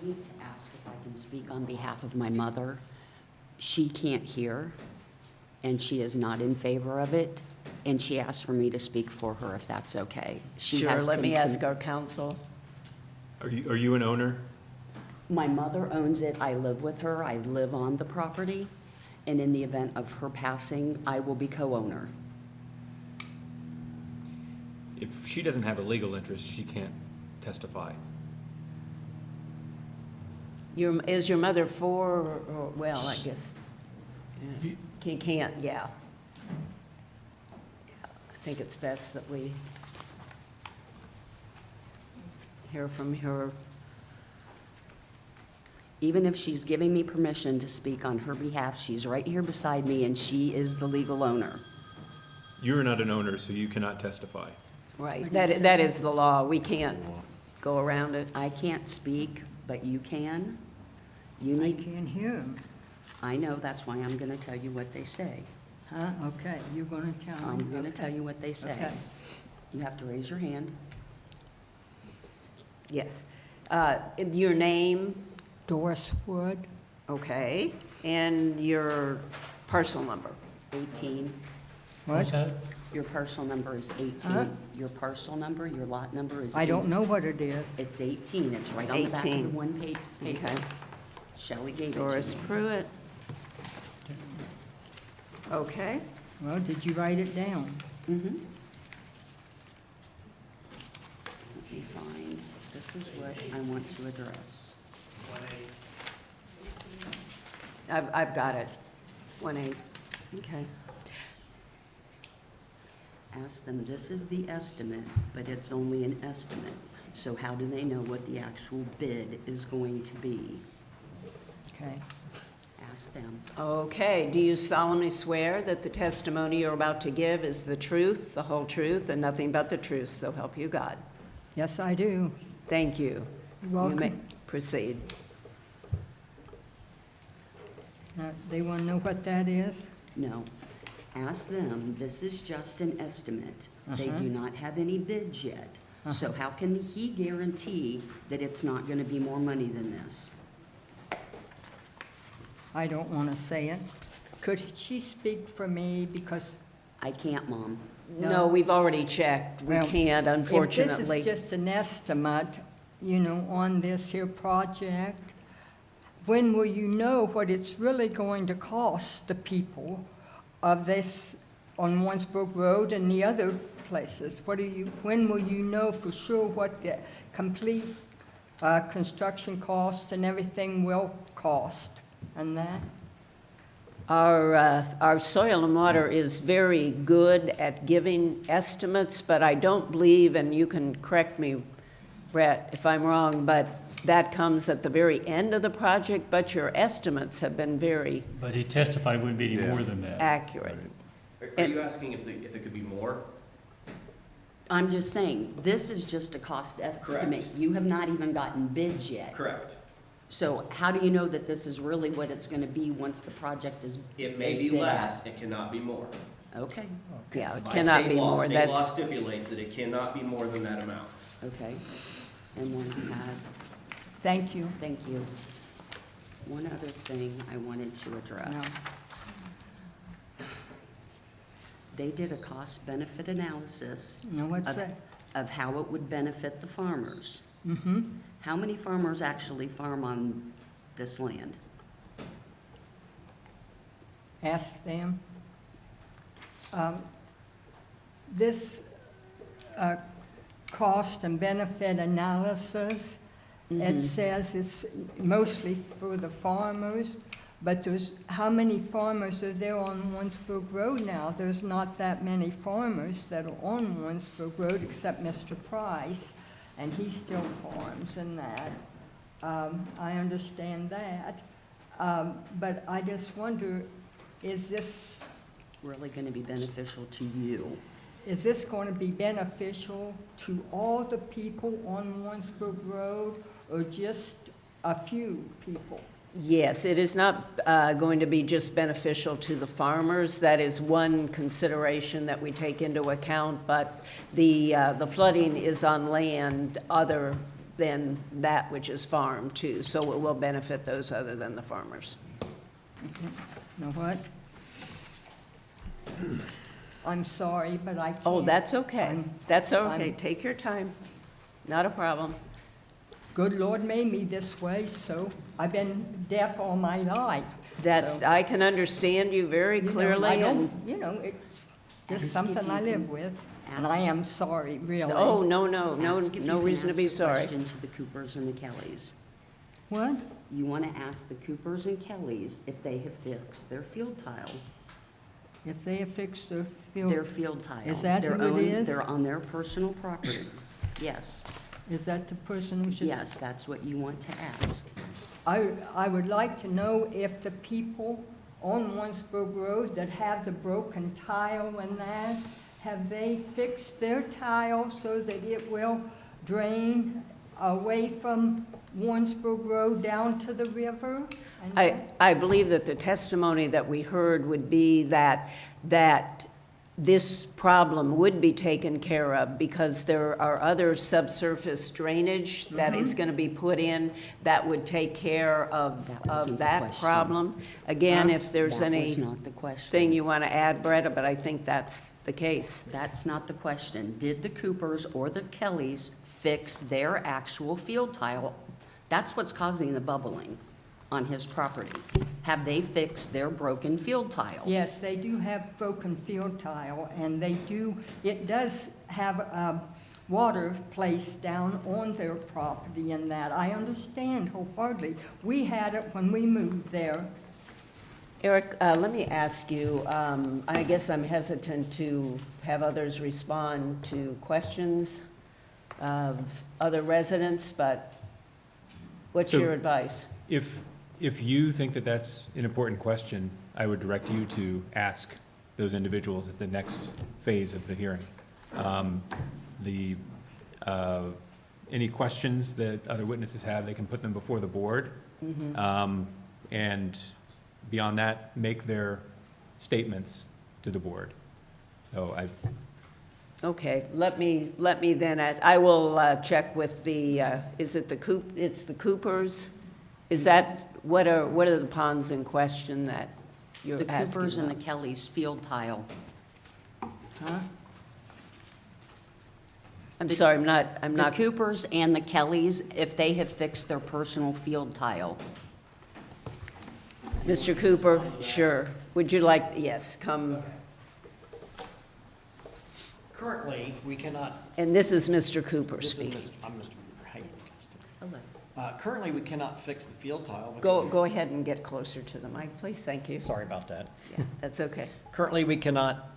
need to ask if I can speak on behalf of my mother. She can't hear, and she is not in favor of it, and she asked for me to speak for her, if that's okay. She Sure, has let me consent- ask our counsel. Are you an owner? My mother owns it, I live with her, I live on the property, and in the event of her passing, I will be co-owner. If she doesn't have a legal interest, she can't testify. Is your mother for, or, well, I guess, yeah. Can't, yeah. I think it's best that we hear from her. Even if she's giving me permission to speak on her behalf, she's right here beside me, and she is the legal owner. You're not an owner, so you cannot testify. Right, that is the law. We can't go around it. I can't speak, but you can. You I need, can't hear him. I know, that's why I'm gonna tell you what they say. Huh? Okay, you're gonna tell me? I'm gonna Okay. tell you what they say. Okay. You have to raise your hand. Yes. Your name, Doris Wood, okay, and your parcel number. 18. what? Your parcel number is 18. Huh? Your parcel number, your lot number is. I don't 8. know what it is. It's 18. It's right on the back of the 18. one-page paper. Okay. Shelley gave it to Doris me. Pruitt. Okay. Well, did you write it down? Mm-hmm. Let me find, this is what I want to address. I've got it. 1A. Okay. Ask them, this is the estimate, but it's only an estimate. So how do they know what the actual bid is going to be? Okay. Ask them. Okay, do you solemnly swear that the testimony you're about to give is the truth, the whole truth, and nothing but the truth, so help you God? Yes, I do. Thank you. You're You may welcome. proceed. They want to know what that is? No. Ask them, this is just an estimate. They Uh-huh. do not have any bids yet. So how can he guarantee that it's not gonna be more money than this? I don't want to say it. Could she speak for me because, I can't, Mom. No, we've already checked. We Well, can't, unfortunately. if this is just an estimate, on this here project, when will you know what it's really going to cost the people of this on Warrensburg Road and the other places? When will you know for sure what the complete construction cost and everything will cost and that? Our soil and water is very good at giving estimates, but I don't believe, and you can correct me, Brett, if I'm wrong, but that comes at the very end of the project, but your estimates have been very But he testified it wouldn't be any Yeah. more than that. accurate. Are you asking if it could be more? I'm just saying, this is just a cost estimate. You have not even gotten bids yet. Correct. So how do you know that this is really what it's gonna be once the project is It may is be bid out? less, it cannot be more. Okay, Yeah, it By cannot state be law, more. State law That's, stipulates that it cannot be more than that amount. okay. And then I have, Thank you. thank you. One other thing I wanted to address. They did a cost-benefit analysis Now, what's of, that? of how it would benefit the farmers. Mm-hmm. How many farmers actually farm on this land? Ask them. This cost and benefit analysis, it says it's mostly for the farmers, but how many farmers are there on Warrensburg Road now? There's not that many farmers that are on Warrensburg Road except Mr. Price, and he still farms and that. I understand that. But I just wonder, is this Really gonna be beneficial to you? going to be beneficial to all the people on Warrensburg Road or just a few people? yes, it is not going to be just beneficial to the farmers. That is one consideration that we take into account, but the flooding is on land other than that which is farmed too, so it will benefit those other than the farmers. Know what? I'm sorry, but I can't. Oh, that's okay. I'm- That's okay. I'm- Take your time. Not a problem. Good Lord made me this way, so I've been deaf all my life. That's, so, I can understand you very you know, clearly, I and, don't, it's Ask just if something you I can live with, and ask- I am sorry, really. oh, no Ask if you can reason to ask be a sorry. question to the Coopers and the Kellys. What? You wanna ask the Coopers and Kellys if they have fixed their field tile. If they have fixed their Their field, field tile. Is that Their who it own- is? They're on their personal property. Yes, is that the person who should? yes, that's what you want to ask. I would like to know if the people on Warrensburg Road that have the broken tile and that, have they fixed their tile so that it will drain away from Warrensburg Road down to the river? And I believe that the testimony that we heard would be that this problem would be taken care of because there are other subsurface drainage that is going to be put in that would take care of That wasn't the that question. problem. Again, if there's That was anything not the question. you want to add, Bretta, but I think that's the case. That's not the question. Did the Coopers or the Kellys fix their actual field tile? That's what's causing the bubbling on his property. Have they fixed their broken field tile? Yes, they do have broken field tile, and it does have a water place down on their property and that. I understand wholeheartedly. We had it when we moved there. Eric, let me ask you, I guess I'm hesitant to have others respond to questions of other residents, but what's So- your advice? If you think that that's an important question, I would direct you to ask those individuals at the next phase of the hearing. Any questions that other witnesses have, they can put them before the board. And beyond that, make their statements to the board. So Okay, let me then ask, I will check with the, is it it's the Coopers? Is that, what are the ponds in question that you're The asking Coopers and the about? Kellys field tile. I'm sorry, I'm The not, Coopers and the Kellys, if they have fixed their personal field tile. Mr. Cooper, sure. Would you like, yes, come, Currently, we cannot, and this is Mr. Cooper this is, speaking. I'm Mr. Hey. Currently, we cannot fix the field tile. Go ahead and get closer to the mic, please, thank you. Sorry about that. Yeah, that's okay. Currently, we cannot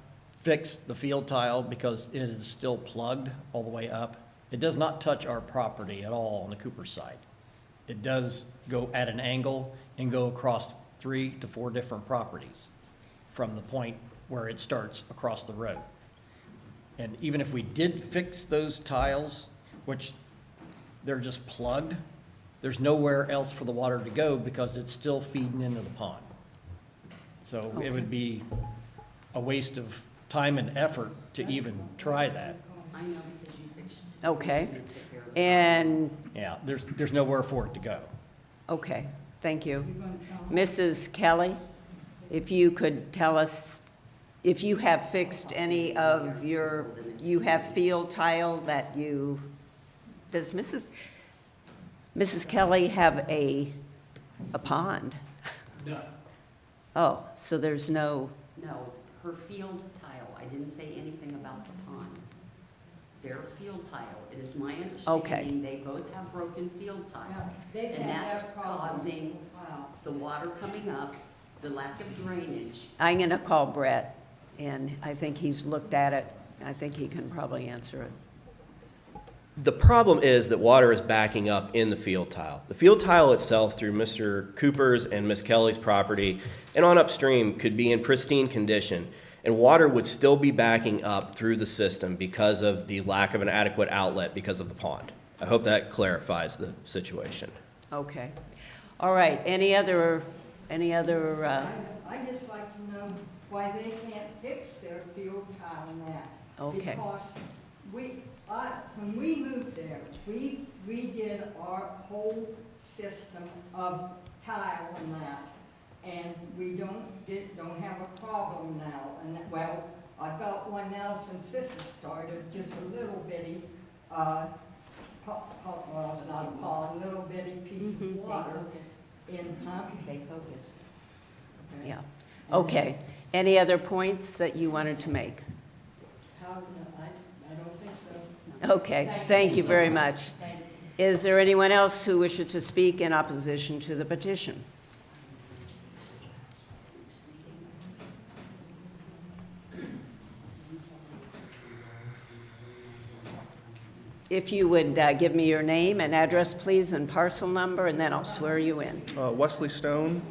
fix the field tile because it is still plugged all the way up. It does not touch our property at all on the Cooper side. It does go at an angle and go across 3 to 4 different properties from the point where it starts across the road. And even if we did fix those tiles, which they're just plugged, there's nowhere else for the water to go because it's still feeding into the pond. So it would be a waste of time and effort to even try that. I know because you fixed it. Okay, You take care of it. and, Yeah, there's nowhere for it to go. okay, thank you. Mrs. Kelly, if you could tell us if you have fixed any of you have field tile that you, does Mrs. Kelly have a pond? No. Oh, so there's no, No, her field tile, I didn't say anything about the pond. Their field tile, it is my understanding they both have broken field tile. And that's causing the water coming up, the lack of drainage. I'm gonna call Brett, and I think he's looked at it. I think he can probably answer it. The problem is that water is backing up in the field tile. The field tile itself, through Mr. Cooper's and Miss Kelly's property and on upstream, could be in pristine condition, and water would still be backing up through the system because of the lack of an adequate outlet because of the pond. I hope that clarifies the situation. Okay. All right, any other, I'd just like to know why they can't fix their field tile and that. Okay. Because when we moved there, we redid our whole system of tile and that. And we don't have a problem now. And, well, I got one now since this has started, just a little bitty, well, it's not a pond, little bitty piece of water in, huh? Stay focused. yeah, okay. Any other points that you wanted to make? How, I don't think so. Okay, thank you very much. Thank you. Is there anyone else who wishes to speak in opposition to the petition? If you would give me your name and address, please, and parcel number, and then I'll swear you in. Wesley Stone,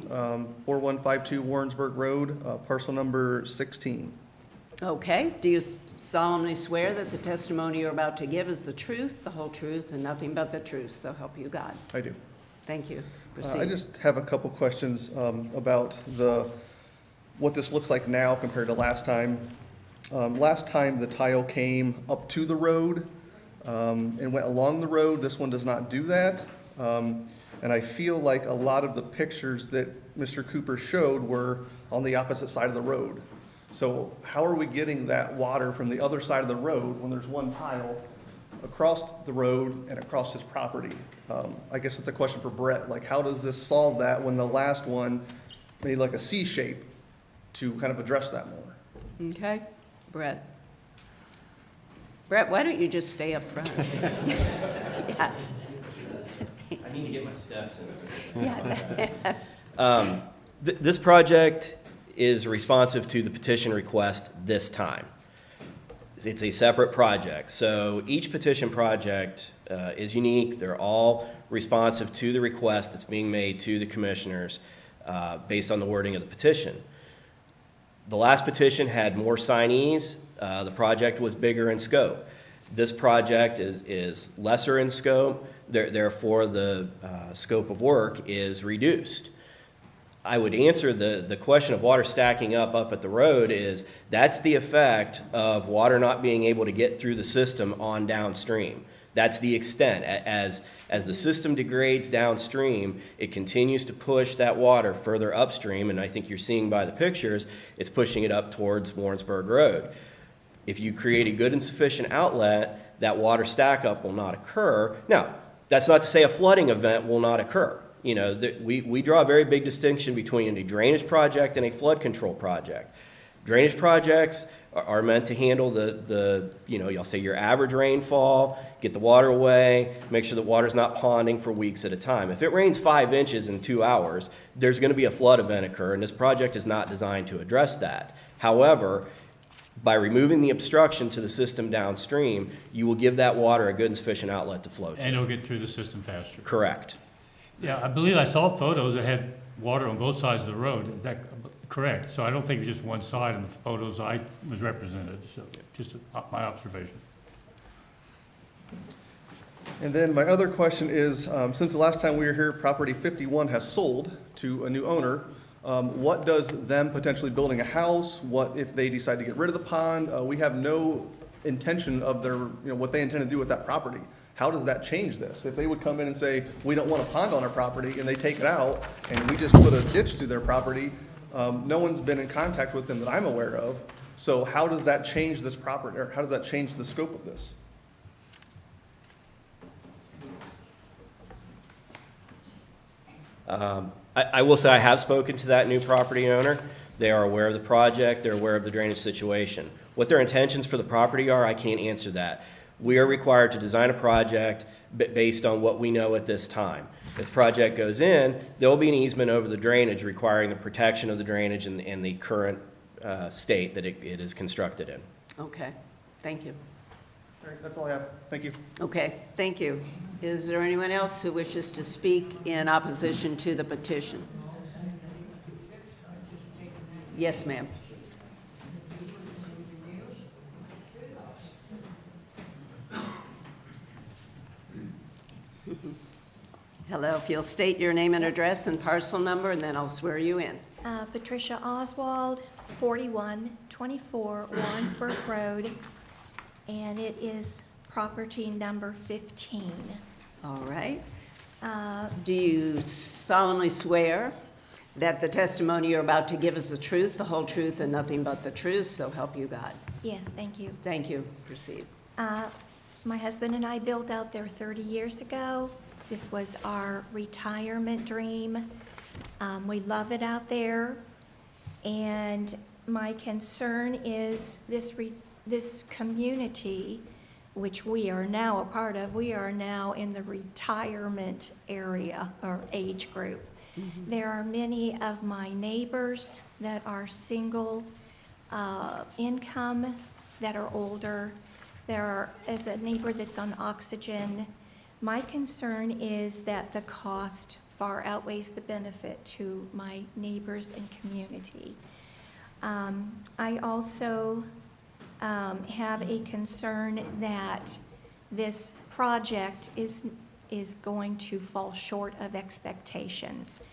4152 Warrensburg Road, parcel number 16. Okay, do you solemnly swear that the testimony you're about to give is the truth, the whole truth, and nothing but the truth, so help you God? I do. Thank you. I Proceed. just have a couple questions about what this looks like now compared to last time. Last time, the tile came up to the road and went along the road. This one does not do that. And I feel like a lot of the pictures that Mr. Cooper showed were on the opposite side of the road. So how are we getting that water from the other side of the road when there's one tile across the road and across his property? I guess it's a question for Brett, like how does this solve that when the last one made like a C shape to kind of address that more? Okay, Brett. Brett, why don't you just stay up front? Yeah. I need to get my steps in. Yeah. This project is responsive to the petition request this time. It's a separate project, so each petition project is unique. They're all responsive to the request that's being made to the commissioners based on the wording of the petition. The last petition had more signees. The project was bigger in scope. This project is lesser in scope, therefore the scope of work is reduced. I would answer the question of water stacking up at the road is that's the effect of water not being able to get through the system on downstream. That's the extent. As the system degrades downstream, it continues to push that water further upstream, and I think you're seeing by the pictures, it's pushing it up towards Warrensburg Road. If you create a good and sufficient outlet, that water stack up will not occur. Now, that's not to say a flooding event will not occur. you know, we draw a very big distinction between a drainage project and a flood control project. Drainage projects are meant to handle you know, you'll say your average rainfall, get the water away, make sure the water's not ponding for weeks at a time. If it rains 5 inches in 2 hours, there's going to be a flood event occur, and this project is not designed to address that. However, by removing the obstruction to the system downstream, you will give that water a good and sufficient outlet to flow to. And it'll get through the system faster. Correct. Yeah, I believe I saw photos that had water on both sides of the road. Is that correct? So I don't think it was just one side in the photos I was represented, so just my observation. And then my other question is, since the last time we were here, property 51 has sold to a new owner. What does them potentially building a house, what if they decide to get rid of the pond? We have no intention of their, you know, what they intend to do with that property. How does that change this? If they would come in and say, we don't want a pond on our property, and they take it out, and we just put a ditch through their property, no one's been in contact with them that I'm aware of. So how does that change this property, or how does that change the scope of this? I will say I have spoken to that new property owner. They are aware of the project, they're aware of the drainage situation. What their intentions for the property are, I can't answer that. We are required to design a project based on what we know at this time. If the project goes in, there will be an easement over the drainage requiring the protection of the drainage and the current state that it is constructed in. Okay, thank you. All right, that's all I have. Thank you. Okay, thank you. Is there anyone else who wishes to speak in opposition to the petition? Yes, ma'am. Hello, if you'll state your name and address and parcel number, and then I'll swear you in. Patricia Oswald, 4124 Warrensburg Road, and it is property number 15. All right. Do you solemnly swear that the testimony you're about to give is the truth, the whole truth, and nothing but the truth, so help you God? Yes, thank you. Thank you. Proceed. My husband and I built out there 30 years ago. This was our retirement dream. We love it out there. And my concern is this community, which we are now a part of, we are now in the retirement area or age group. Mm-hmm. There are many of my neighbors that are single income, that are older. As a neighbor that's on oxygen, my concern is that the cost far outweighs the benefit to my neighbors and community. I also have a concern that this project is going to fall short of expectations.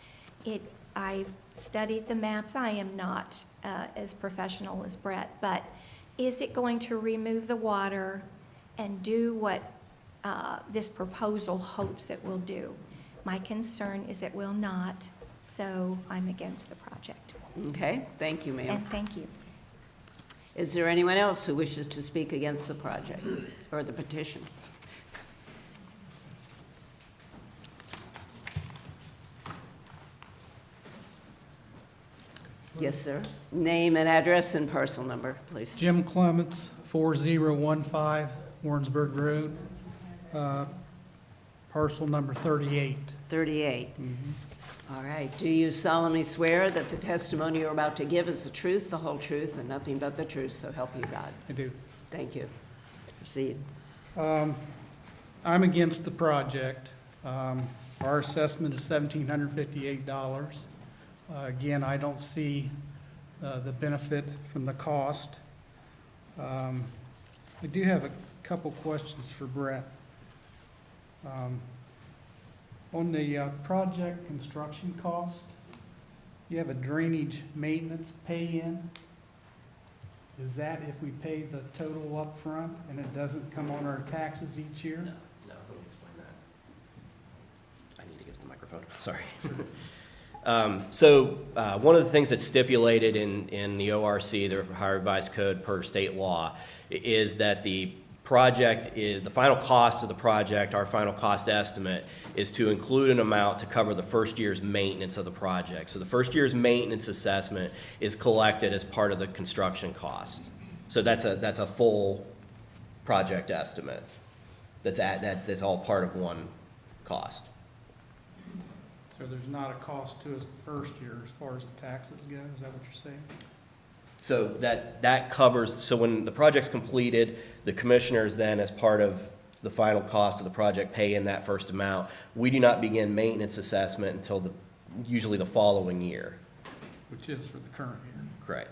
I've studied the maps. I am not as professional as Brett, but is it going to remove the water and do what this proposal hopes it will do? My concern is it will not, so I'm against the project. Okay, thank you, ma'am. And thank you. Is there anyone else who wishes to speak against the project or the petition? Yes, sir. Name and address and parcel number, please. Jim Clements, 4015 Warrensburg Road, parcel number 38. 38. All right. Do you solemnly swear that the testimony you're about to give is the truth, the whole truth, and nothing but the truth, so help you God? I do. Thank you. Proceed. I'm against the project. Our assessment is $1,758. Again, I don't see the benefit from the cost. I do have a couple questions for Brett. On the project construction cost, you have a drainage maintenance pay-in. Is that if we pay the total up front and it doesn't come on our taxes each year? No, let me explain that. I need to get to the microphone, sorry. One of the things that's stipulated in the ORC, the Ohio Revised Code per state law, is that the project is, the final cost of the project, our final cost estimate, is to include an amount to cover the first year's maintenance of the project. So the first year's maintenance assessment is collected as part of the construction cost. So that's a full project estimate. That's all part of one cost. So there's not a cost to us the first year as far as the taxes go, is that what you're saying? So that covers, so when the project's completed, the commissioners then, as part of the final cost of the project, pay in that first amount. We do not begin maintenance assessment until usually the following year. Which is for the current year. Correct.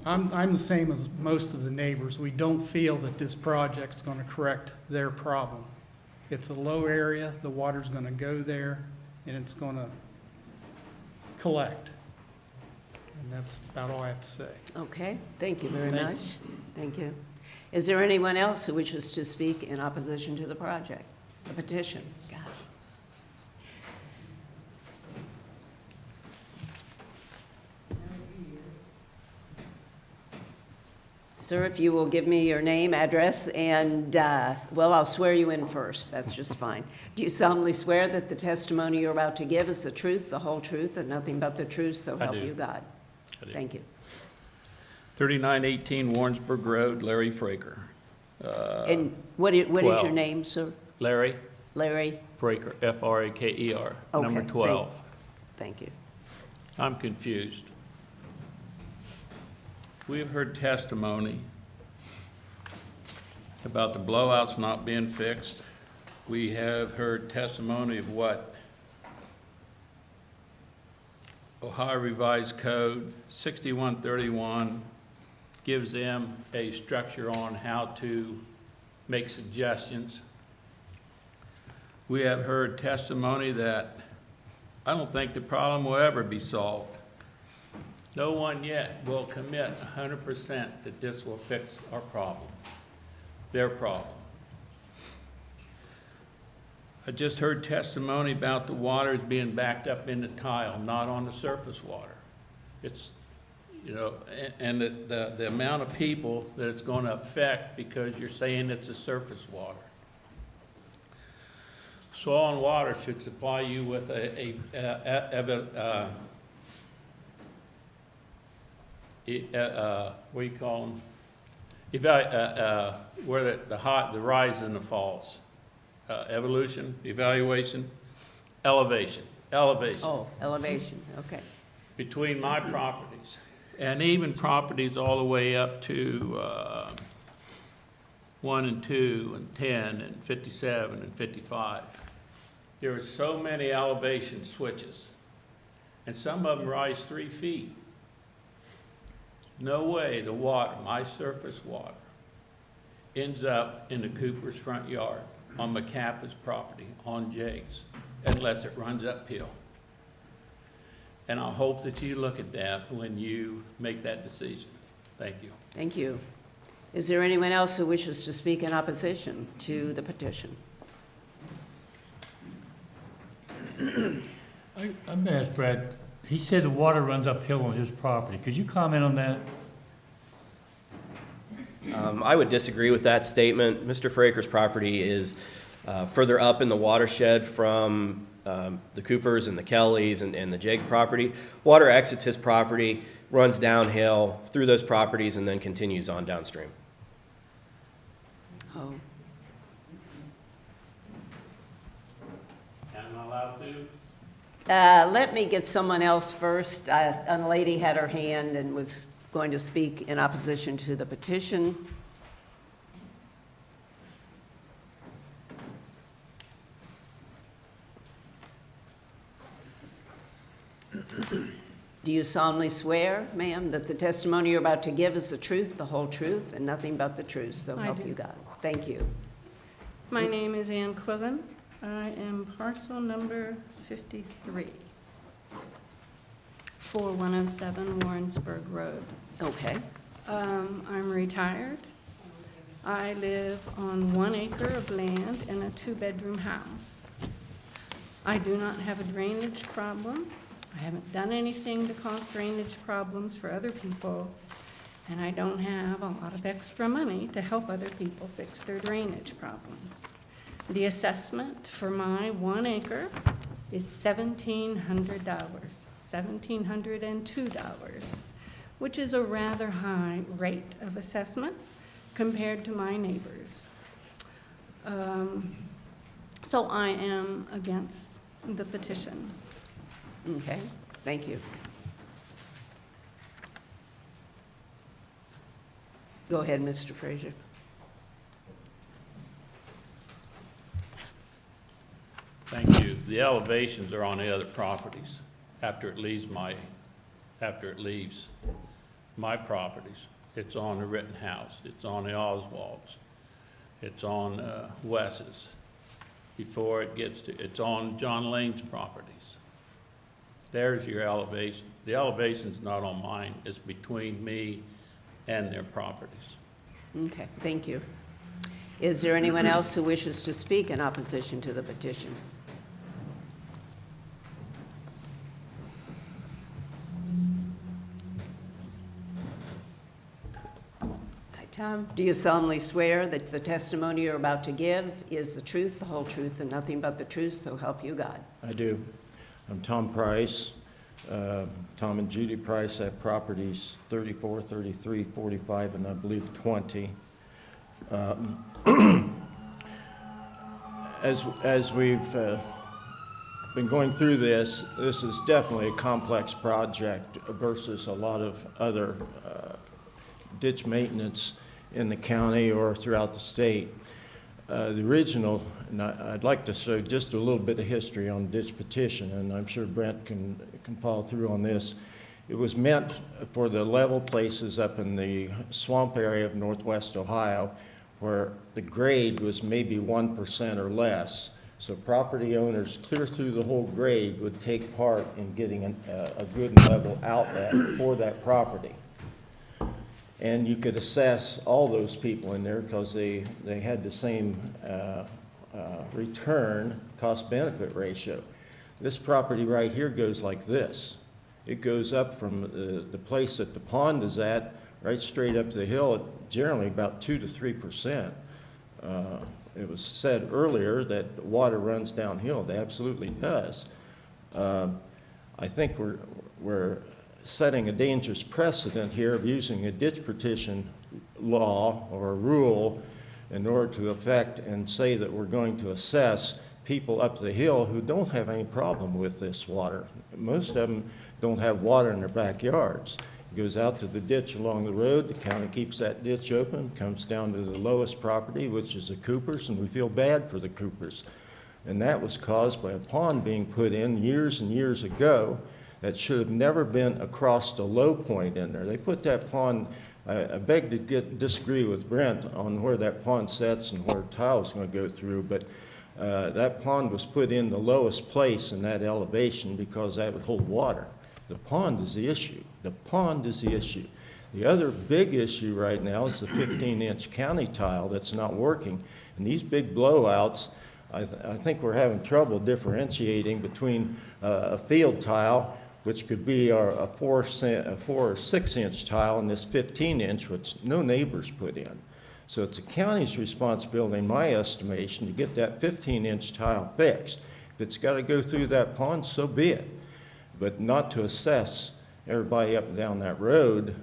I'm the same as most of the neighbors. We don't feel that this project's going to correct their problem. It's a low area, the water's going to go there, and it's going to collect. And that's about all I have to say. Okay, thank you very Thank much. Thank you. Is there anyone else who wishes to speak in opposition to the project, the petition? Gosh. Sir, if you will give me your name, address, and, well, I'll swear you in first. That's just fine. Do you solemnly swear that the testimony you're about to give is the truth, the whole truth, and nothing but the truth, so help you God? I do. Thank you. 3918 Warrensburg Road, Larry Fraker. And what is your 12. name, sir? Larry Larry? Fraker, F-R-A-K-E-R, Okay, number 12. Thank you. I'm confused. We've heard testimony about the blowouts not being fixed. We have heard testimony of what Ohio Revised Code 6131 gives them a structure on how to make suggestions. We have heard testimony that I don't think the problem will ever be solved. No one yet will commit 100% that this will fix our problem, their problem. I just heard testimony about the water being backed up in the tile, not on the surface water. It's, you know, and the amount of people that it's going to affect because you're saying it's a surface water. Soil and Water should supply you with what do you call them? Where the rise and the falls. Evolution, evaluation, elevation. Oh, elevation, okay. Between my properties, and even properties all the way up to 1 and 2 and 10 and 57 and 55. There are so many elevation switches, and some of them rise 3 feet. No way the water, my surface water, ends up in the Cooper's front yard, on McCappa's property, on Jake's, unless it runs uphill. And I hope that you look at that when you make that decision. Thank you. Thank you. Is there anyone else who wishes to speak in opposition to the petition? I'm going to ask Brad, he said the water runs uphill on his property. Could you comment on that? I would disagree with that statement. Mr. Fraker's property is further up in the watershed from the Coopers and the Kellys and the Jakes property. Water exits his property, runs downhill through those properties, and then continues on downstream. Oh, Am I allowed to? let me get someone else first. A lady had her hand and was going to speak in opposition to the petition. Do you solemnly swear, ma'am, that the testimony you're about to give is the truth, the whole truth, and nothing but the truth, so I help do. you God? Thank you. My name is Ann Quillen. I am parcel number 53, 4107 Warrensburg Road. Okay. I'm retired. I live on 1 acre of land in a 2-bedroom house. I do not have a drainage problem. I haven't done anything to cause drainage problems for other people. and I don't have a lot of extra money to help other people fix their drainage problems. The assessment for my 1 acre is $1,700, $1,702, which is a rather high rate of assessment compared to my neighbors. So I am against the petition. Okay, thank you. Go ahead, Mr. Frazier. Thank you. The elevations are on the other properties after it leaves my properties. It's on the Rittenhouse, it's on the Oswalds, it's on Wes's. Before it gets to, it's on John Lane's properties. There's your elevation. The elevation's not on mine, it's between me and their properties. Okay, thank you. Is there anyone else who wishes to speak in opposition to the petition? Hi, Tom. Do you solemnly swear that the testimony you're about to give is the truth, the whole truth, and nothing but the truth, so help you God? I do. I'm Tom Price. Tom and Judy Price have properties 34, 33, 45, and I believe 20. As we've been going through this is definitely a complex project versus a lot of other ditch maintenance in the county or throughout the state. The original, and I'd like to show just a little bit of history on the ditch petition, and I'm sure Brent can follow through on this. It was meant for the level places up in the swamp area of northwest Ohio where the grade was maybe 1% or less. So property owners clear through the whole grade would take part in getting a good level outlet for that property. And you could assess all those people in there because they had the same return cost-benefit ratio. This property right here goes like this. It goes up from the place that the pond is at, right straight up the hill, at generally about 2 to 3%. It was said earlier that water runs downhill. It absolutely does. I think we're setting a dangerous precedent here of using a ditch petition law or a rule in order to affect and say that we're going to assess people up the hill who don't have any problem with this water. Most of them don't have water in their backyards. It goes out to the ditch along the road. The county keeps that ditch open, comes down to the lowest property, which is the Coopers, and we feel bad for the Coopers. And that was caused by a pond being put in years and years ago that should have never been across the low point in there. They put that pond, I beg to disagree with Brent on where that pond sets and where tile is going to go through, but that pond was put in the lowest place in that elevation because that would hold water. The pond is the issue. The pond is the issue. The other big issue right now is the 15-inch county tile that's not working. And these big blowouts, I think we're having trouble differentiating between a field tile, which could be a 4 or 6-inch tile, and this 15-inch, which no neighbors put in. So it's the county's responsibility, in my estimation, to get that 15-inch tile fixed. If it's got to go through that pond, so be it, but not to assess everybody up and down that road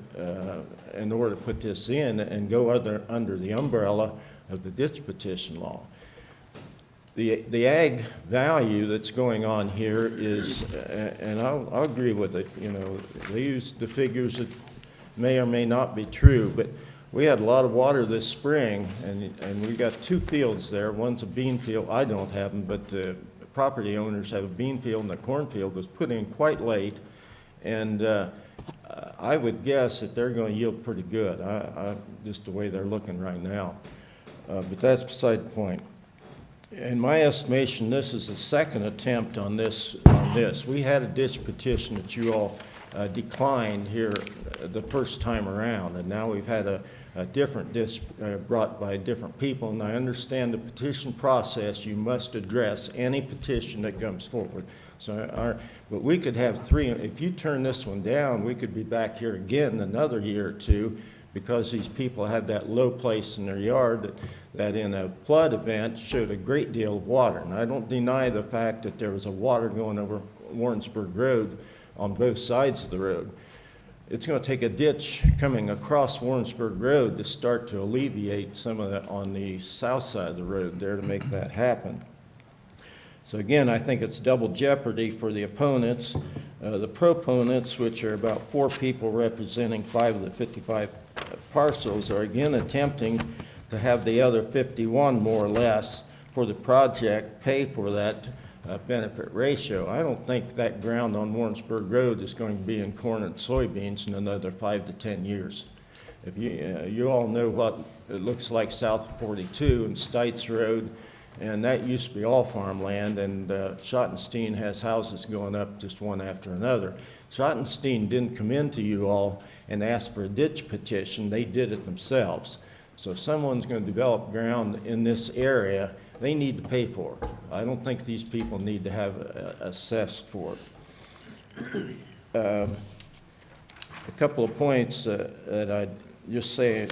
in order to put this in and go under the umbrella of the ditch petition law. The ag value that's going on here is, and I'll agree with it, you know, they use the figures that may or may not be true, but we had a lot of water this spring, and we got 2 fields there. One's a bean field. I don't have them, but the property owners have a bean field, and the cornfield was put in quite late, and I would guess that they're going to yield pretty good, just the way they're looking right now. But that's beside the point. In my estimation, this is the second attempt on this. We had a ditch petition that you all declined here the first time around, and now we've had a different ditch brought by different people, and I understand the petition process. You must address any petition that comes forward. But we could have three, if you turn this one down, we could be back here again another year or two, because these people had that low place in their yard that in a flood event showed a great deal of water. And I don't deny the fact that there was a water going over Warrensburg Road on both sides of the road. It's going to take a ditch coming across Warrensburg Road to start to alleviate some of that on the south side of the road there to make that happen. So again, I think it's double jeopardy for the opponents. The proponents, which are about 4 people representing 5 of the 55 parcels, are again attempting to have the other 51, more or less, for the project pay for that benefit ratio. I don't think that ground on Warrensburg Road is going to be in corn and soybeans in another 5 to 10 years. If you all know what it looks like south of 42 and Stites Road, and that used to be all farmland, and Schottenstein has houses going up just one after another. Schottenstein didn't come into you all and ask for a ditch petition, they did it themselves. So if someone's going to develop ground in this area, they need to pay for it. I don't think these people need to have assessed for it. A couple of points that I'd just say.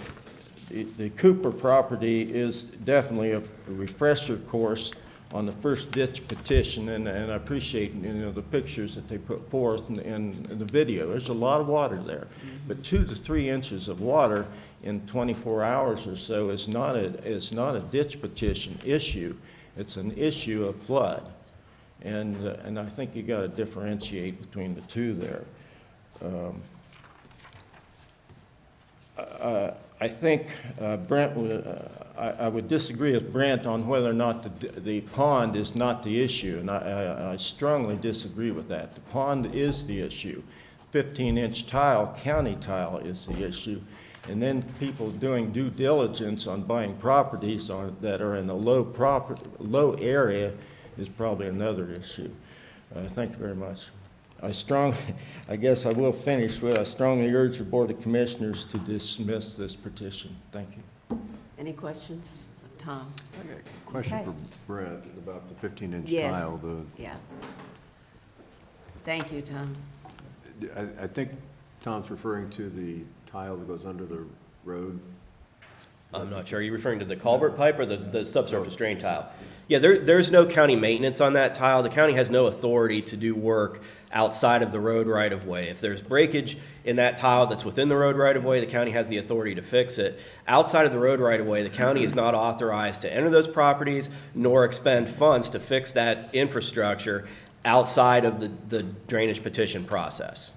The Cooper property is definitely a refresher course on the first ditch petition, and I appreciate the pictures that they put forth in the video. There's a lot of water there, but 2 to 3 inches of water in 24 hours or so is not a ditch petition issue. It's an issue of flood, and I think you got to differentiate between the two there. I think Brent, I would disagree with Brent on whether or not the pond is not the issue, and I strongly disagree with that. The pond is the issue. 15-inch tile, county tile, is the issue. And then people doing due diligence on buying properties that are in a low area is probably another issue. Thank you very much. I guess I will finish with, I strongly urge the Board of Commissioners to dismiss this petition. Thank you. Any questions? Tom? I got a question Okay. for Brent about the 15-inch Yes. tile. Yeah. Thank you, Tom. I think Tom's referring to the tile that goes under the road. I'm not sure. Are you referring to the culvert pipe or the subsurface drain tile? Yeah, there's no county maintenance on that tile. The county has no authority to do work outside of the road right-of-way. If there's breakage in that tile that's within the road right-of-way, the county has the authority to fix it. Outside of the road right-of-way, the county is not authorized to enter those properties nor expend funds to fix that infrastructure outside of the drainage petition process.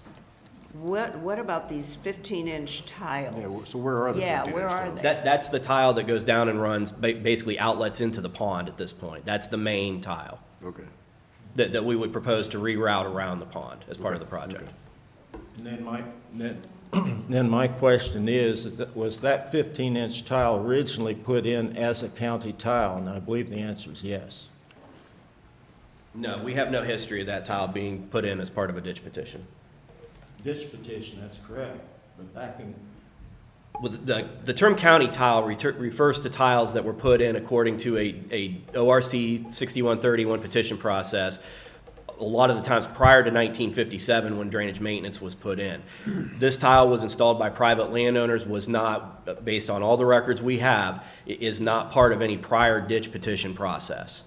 What about these 15-inch tiles? Yeah, so where are the 15-inch Yeah, where are tiles? they? That's the tile that goes down and runs, basically outlets into the pond at this point. That's the main tile Okay. that we would propose to reroute around the pond as part of the project. And then my question is was that 15-inch tile originally put in as a county tile? And I believe the answer is yes. No, we have no history of that tile being put in as part of a ditch petition. Ditch petition, that's correct, but back in... Well, the term county tile refers to tiles that were put in according to a ORC 6131 petition process, a lot of the times prior to 1957 when drainage maintenance was put in. This tile was installed by private landowners, was not, based on all the records we have, is not part of any prior ditch petition process.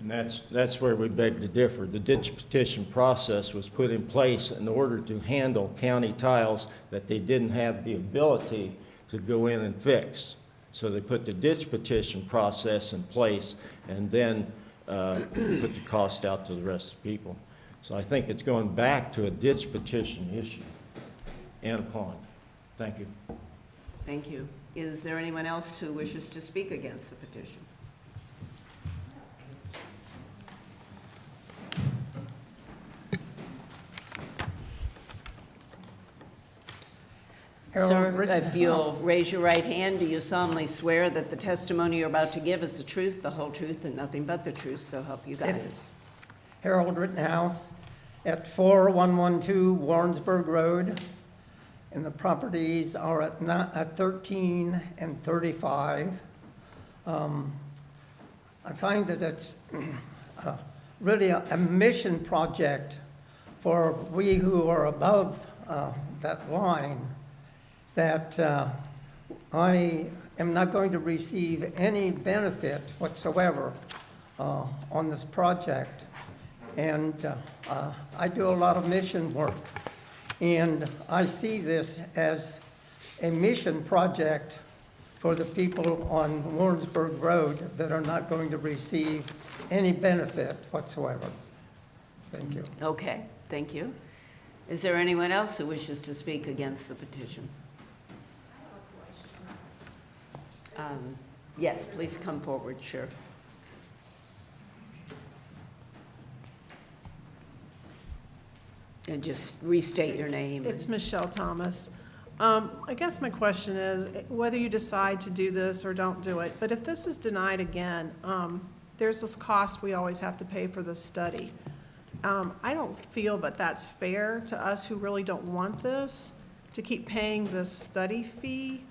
And that's where we beg to differ. The ditch petition process was put in place in order to handle county tiles that they didn't have the ability to go in and fix. So they put the ditch petition process in place and then put the cost out to the rest of the people. So I think it's going back to a ditch petition issue and a pond. Thank you. Thank you. Is there anyone else who wishes to speak against the petition? Sir, if you'll raise your right hand, do you solemnly swear that the testimony you're about to give is the truth, the whole truth, and nothing but the truth, so help you God? Harold Rittenhouse at 4112 Warrensburg Road, and the properties are at 13 and 35. I find that it's really a mission project for we who are above that line, that I am not going to receive any benefit whatsoever on this project. And I do a lot of mission work. And I see this as a mission project for the people on Warrensburg Road that are not going to receive any benefit whatsoever. Thank you. Okay, thank you. Is there anyone else who wishes to speak against the petition? Yes, please come forward, sure. And just restate your name. It's Michelle Thomas. I guess my question is, whether you decide to do this or don't do it, but if this is denied again, there's this cost we always have to pay for this study. I don't feel that that's fair to us who really don't want this, to keep paying this study fee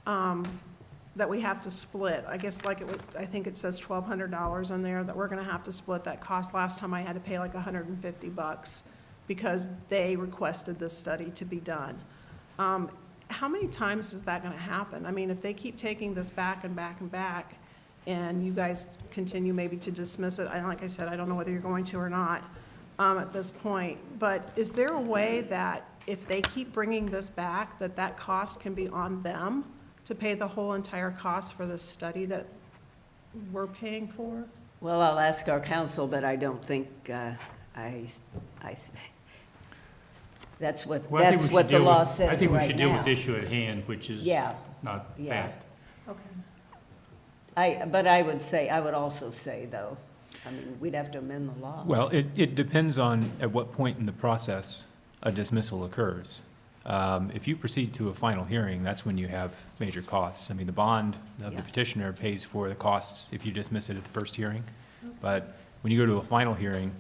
that we have to split. I guess like I think it says $1,200 on there that we're gonna have to split that cost. Last time I had to pay like $150 because they requested this study to be done. How many times is that gonna happen? I mean, if they keep taking this back and back and back, and you guys continue maybe to dismiss it, and like I said, I don't know whether you're going to or not at this point, but is there a way that if they keep bringing this back, that that cost can be on them to pay the whole entire cost for this study that we're paying for? Well, I'll ask our counsel, but I don't think, that's what, Well, I think that's we what should the deal law with- says right now. I think we should deal with the issue at hand, which is Yeah. not Yeah. fact. Okay. But I would also say, though, I mean, we'd have to amend the law. Well, it depends on at what point in the process a dismissal occurs. If you proceed to a final hearing, that's when you have major costs. I mean, the bond of the petitioner pays for the costs if you dismiss it at the first hearing. But when you go to a final hearing,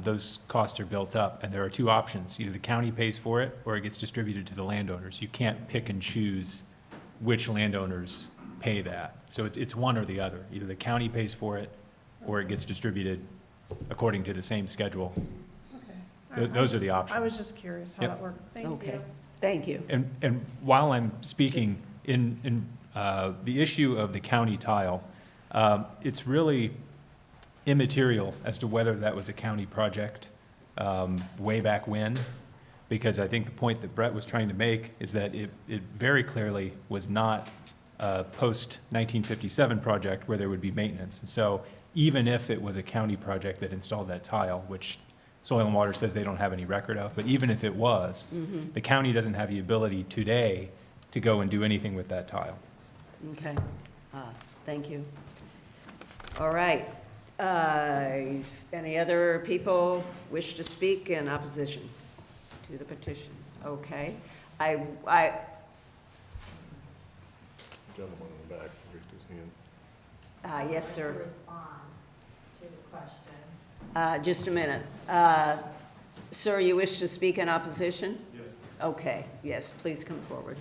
those costs are built up, and there are two options. Either the county pays for it, or it gets distributed to the landowners. You can't pick and choose which landowners pay that. So it's one or the other. Either the county pays for it, or it gets distributed according to the same schedule. Okay. Those are the options. I was just curious how Yep. that worked. Thank you. Okay, thank you. And while I'm speaking, in the issue of the county tile, it's really immaterial as to whether that was a county project way back when, because I think the point that Brett was trying to make is that it very clearly was not a post-1957 project where there would be maintenance. And so even if it was a county project that installed that tile, which Soil and Water says they don't have any record of, but even if it was, the county doesn't have the ability today to go and do anything with that tile. Okay, thank you. All right. Any other people wish to speak in opposition to the petition? Okay. Gentleman in the back raised his hand. Yes, sir. Respond to the question. Just a minute. Sir, you wish to speak in opposition? Yes. Okay, yes, please come forward.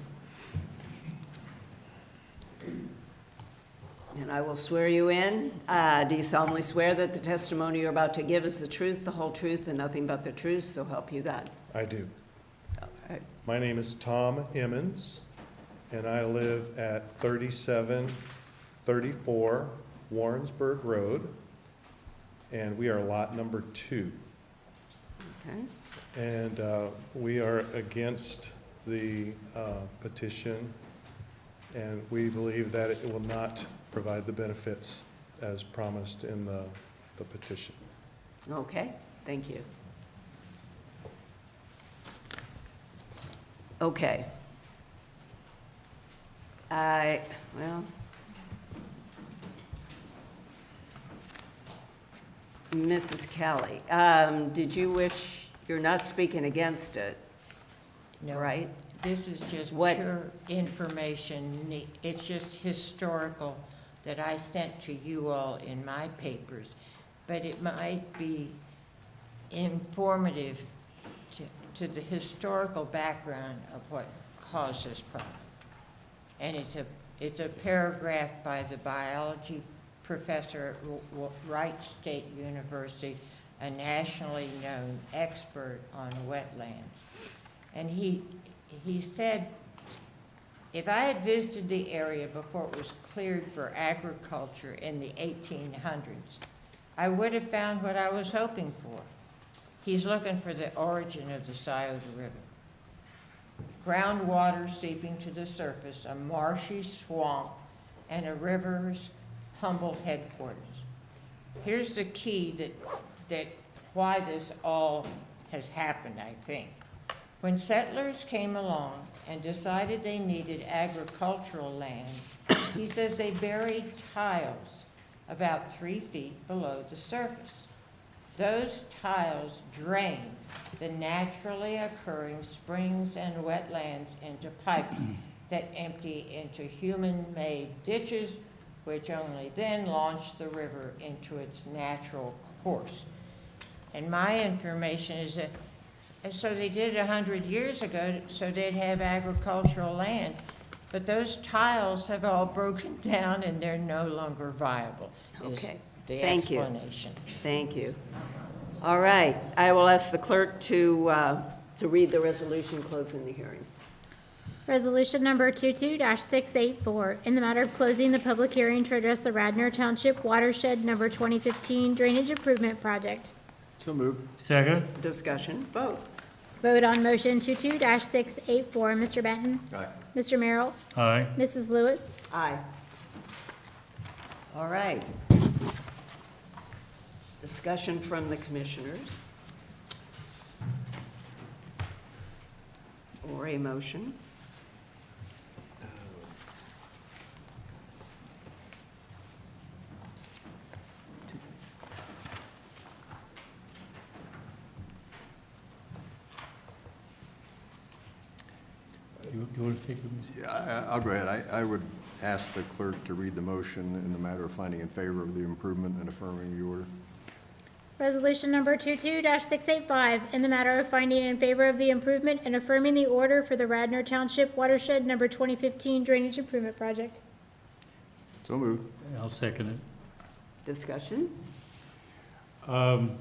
And I will swear you in. Do you solemnly swear that the testimony you're about to give is the truth, the whole truth, and nothing but the truth, so help you God? I do. All right. My name is Tom Emmons, and I live at 3734 Warrensburg Road, and we are lot number 2. Okay. And we are against the petition, and we believe that it will not provide the benefits as promised in the petition. Okay, thank you. Okay. Well, Mrs. Kelly, did you wish, you're not speaking against it, No. right? This is just What- pure information. It's just historical that I sent to you all in my papers. But it might be informative to the historical background of what caused this problem. And it's a paragraph by the biology professor at Wright State University, a nationally known expert on wetlands. And he said, if I had visited the area before it was cleared for agriculture in the 1800s, I would have found what I was hoping for. He's looking for the origin of the Scioto River. Groundwater seeping to the surface, a marshy swamp, and a river's humble headquarters. Here's the key that why this all has happened, I think. When settlers came along and decided they needed agricultural land, he says they buried tiles about 3 feet below the surface. Those tiles drain the naturally occurring springs and wetlands into pipes that empty into human-made ditches, which only then launch the river into its natural course. And my information is that, and so they did 100 years ago, so they'd have agricultural land. But those tiles have all broken down and they're no longer viable. Okay, The thank you. explanation. Thank you. All right, I will ask the clerk to read the resolution closing the hearing. Resolution number 22-684, in the matter of closing the public hearing to address the Radnor Township Watershed Number 2015 Drainage Improvement Project. So moved. Second? Discussion, vote. Vote on motion 22-684. Mr. Benton? Aye. Mr. Merrill? Aye. Mrs. Lewis? Aye. All right. Discussion from the commissioners. Or a motion. You want to take it? Yeah, I'll go ahead. I would ask the clerk to read the motion in the matter of finding in favor of the improvement and affirming the order. Resolution number 22-685, in the matter of finding in favor of the improvement and affirming the order for the Radnor Township Watershed Number 2015 Drainage Improvement Project. So moved. I'll second it. Discussion? You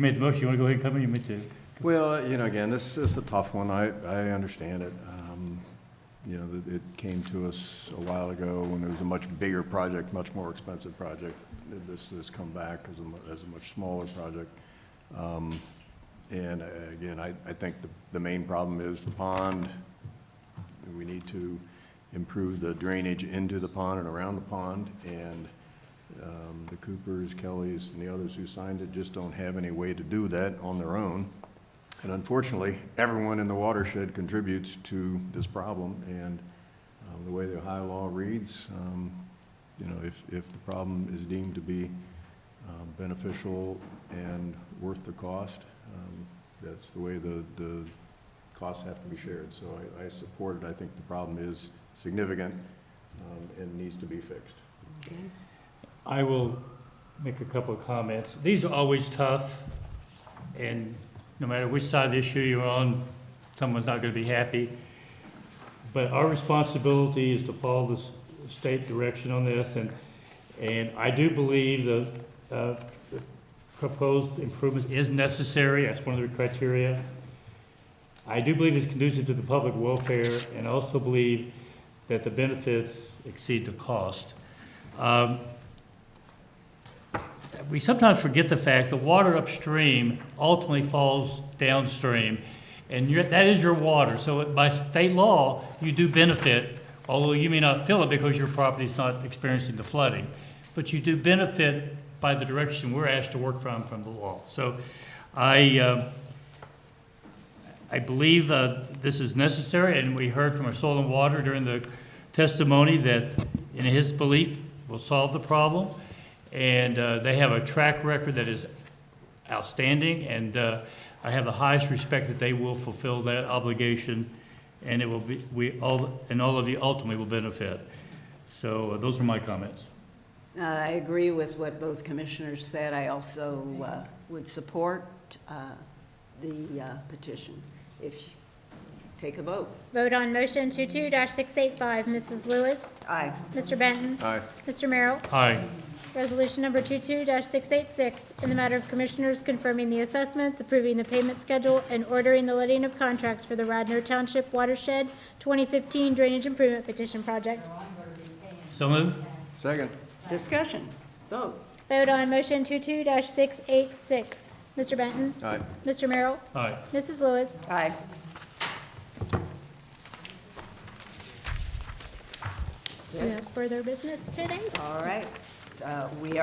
made the motion, you want to go ahead and come in, you made two? Well, again, this is a tough one. I understand it. It came to us a while ago when it was a much bigger project, much more expensive project. This has come back as a much smaller project. And again, I think the main problem is the pond. We need to improve the drainage into the pond and around the pond. And the Coopers, Kellys, and the others who signed it just don't have any way to do that on their own. And unfortunately, everyone in the watershed contributes to this problem, and the way the Ohio law reads, if the problem is deemed to be beneficial and worth the cost, that's the way the costs have to be shared. So I support it. I think the problem is significant and needs to be fixed. I will make a couple of comments. These are always tough, and no matter which side of the issue you're on, someone's not going to be happy. But our responsibility is to follow the state direction on this, and I do believe the proposed improvements is necessary. That's one of the criteria. I do believe it's conducive to the public welfare, and also believe that the benefits exceed the cost. We sometimes forget the fact that water upstream ultimately falls downstream, and that is your water. So by state law, you do benefit, although you may not feel it because your property is not experiencing the flooding. But you do benefit by the direction we're asked to work from the law. So I believe this is necessary, and we heard from our Soil and Water during the testimony that, in his belief, will solve the problem. And they have a track record that is outstanding, and I have the highest respect that they will fulfill that obligation, and it will be all of you ultimately will benefit. So those are my comments. I agree with what both commissioners said. I also would support the petition. Take a vote. Vote on motion 22-685. Mrs. Lewis? Aye. Mr. Benton? Aye. Mr. Merrill? Aye. Resolution number 22-686, in the matter of Commissioners confirming the assessments, approving the payment schedule, and ordering the letting of contracts for the Radnor Township Watershed 2015 Drainage Improvement Petition Project. So moved. Second. Discussion. Vote. Vote on motion 22-686. Mr. Benton? Aye. Mr. Merrill? Aye. Mrs. Lewis? Aye. We have further business today? All right. We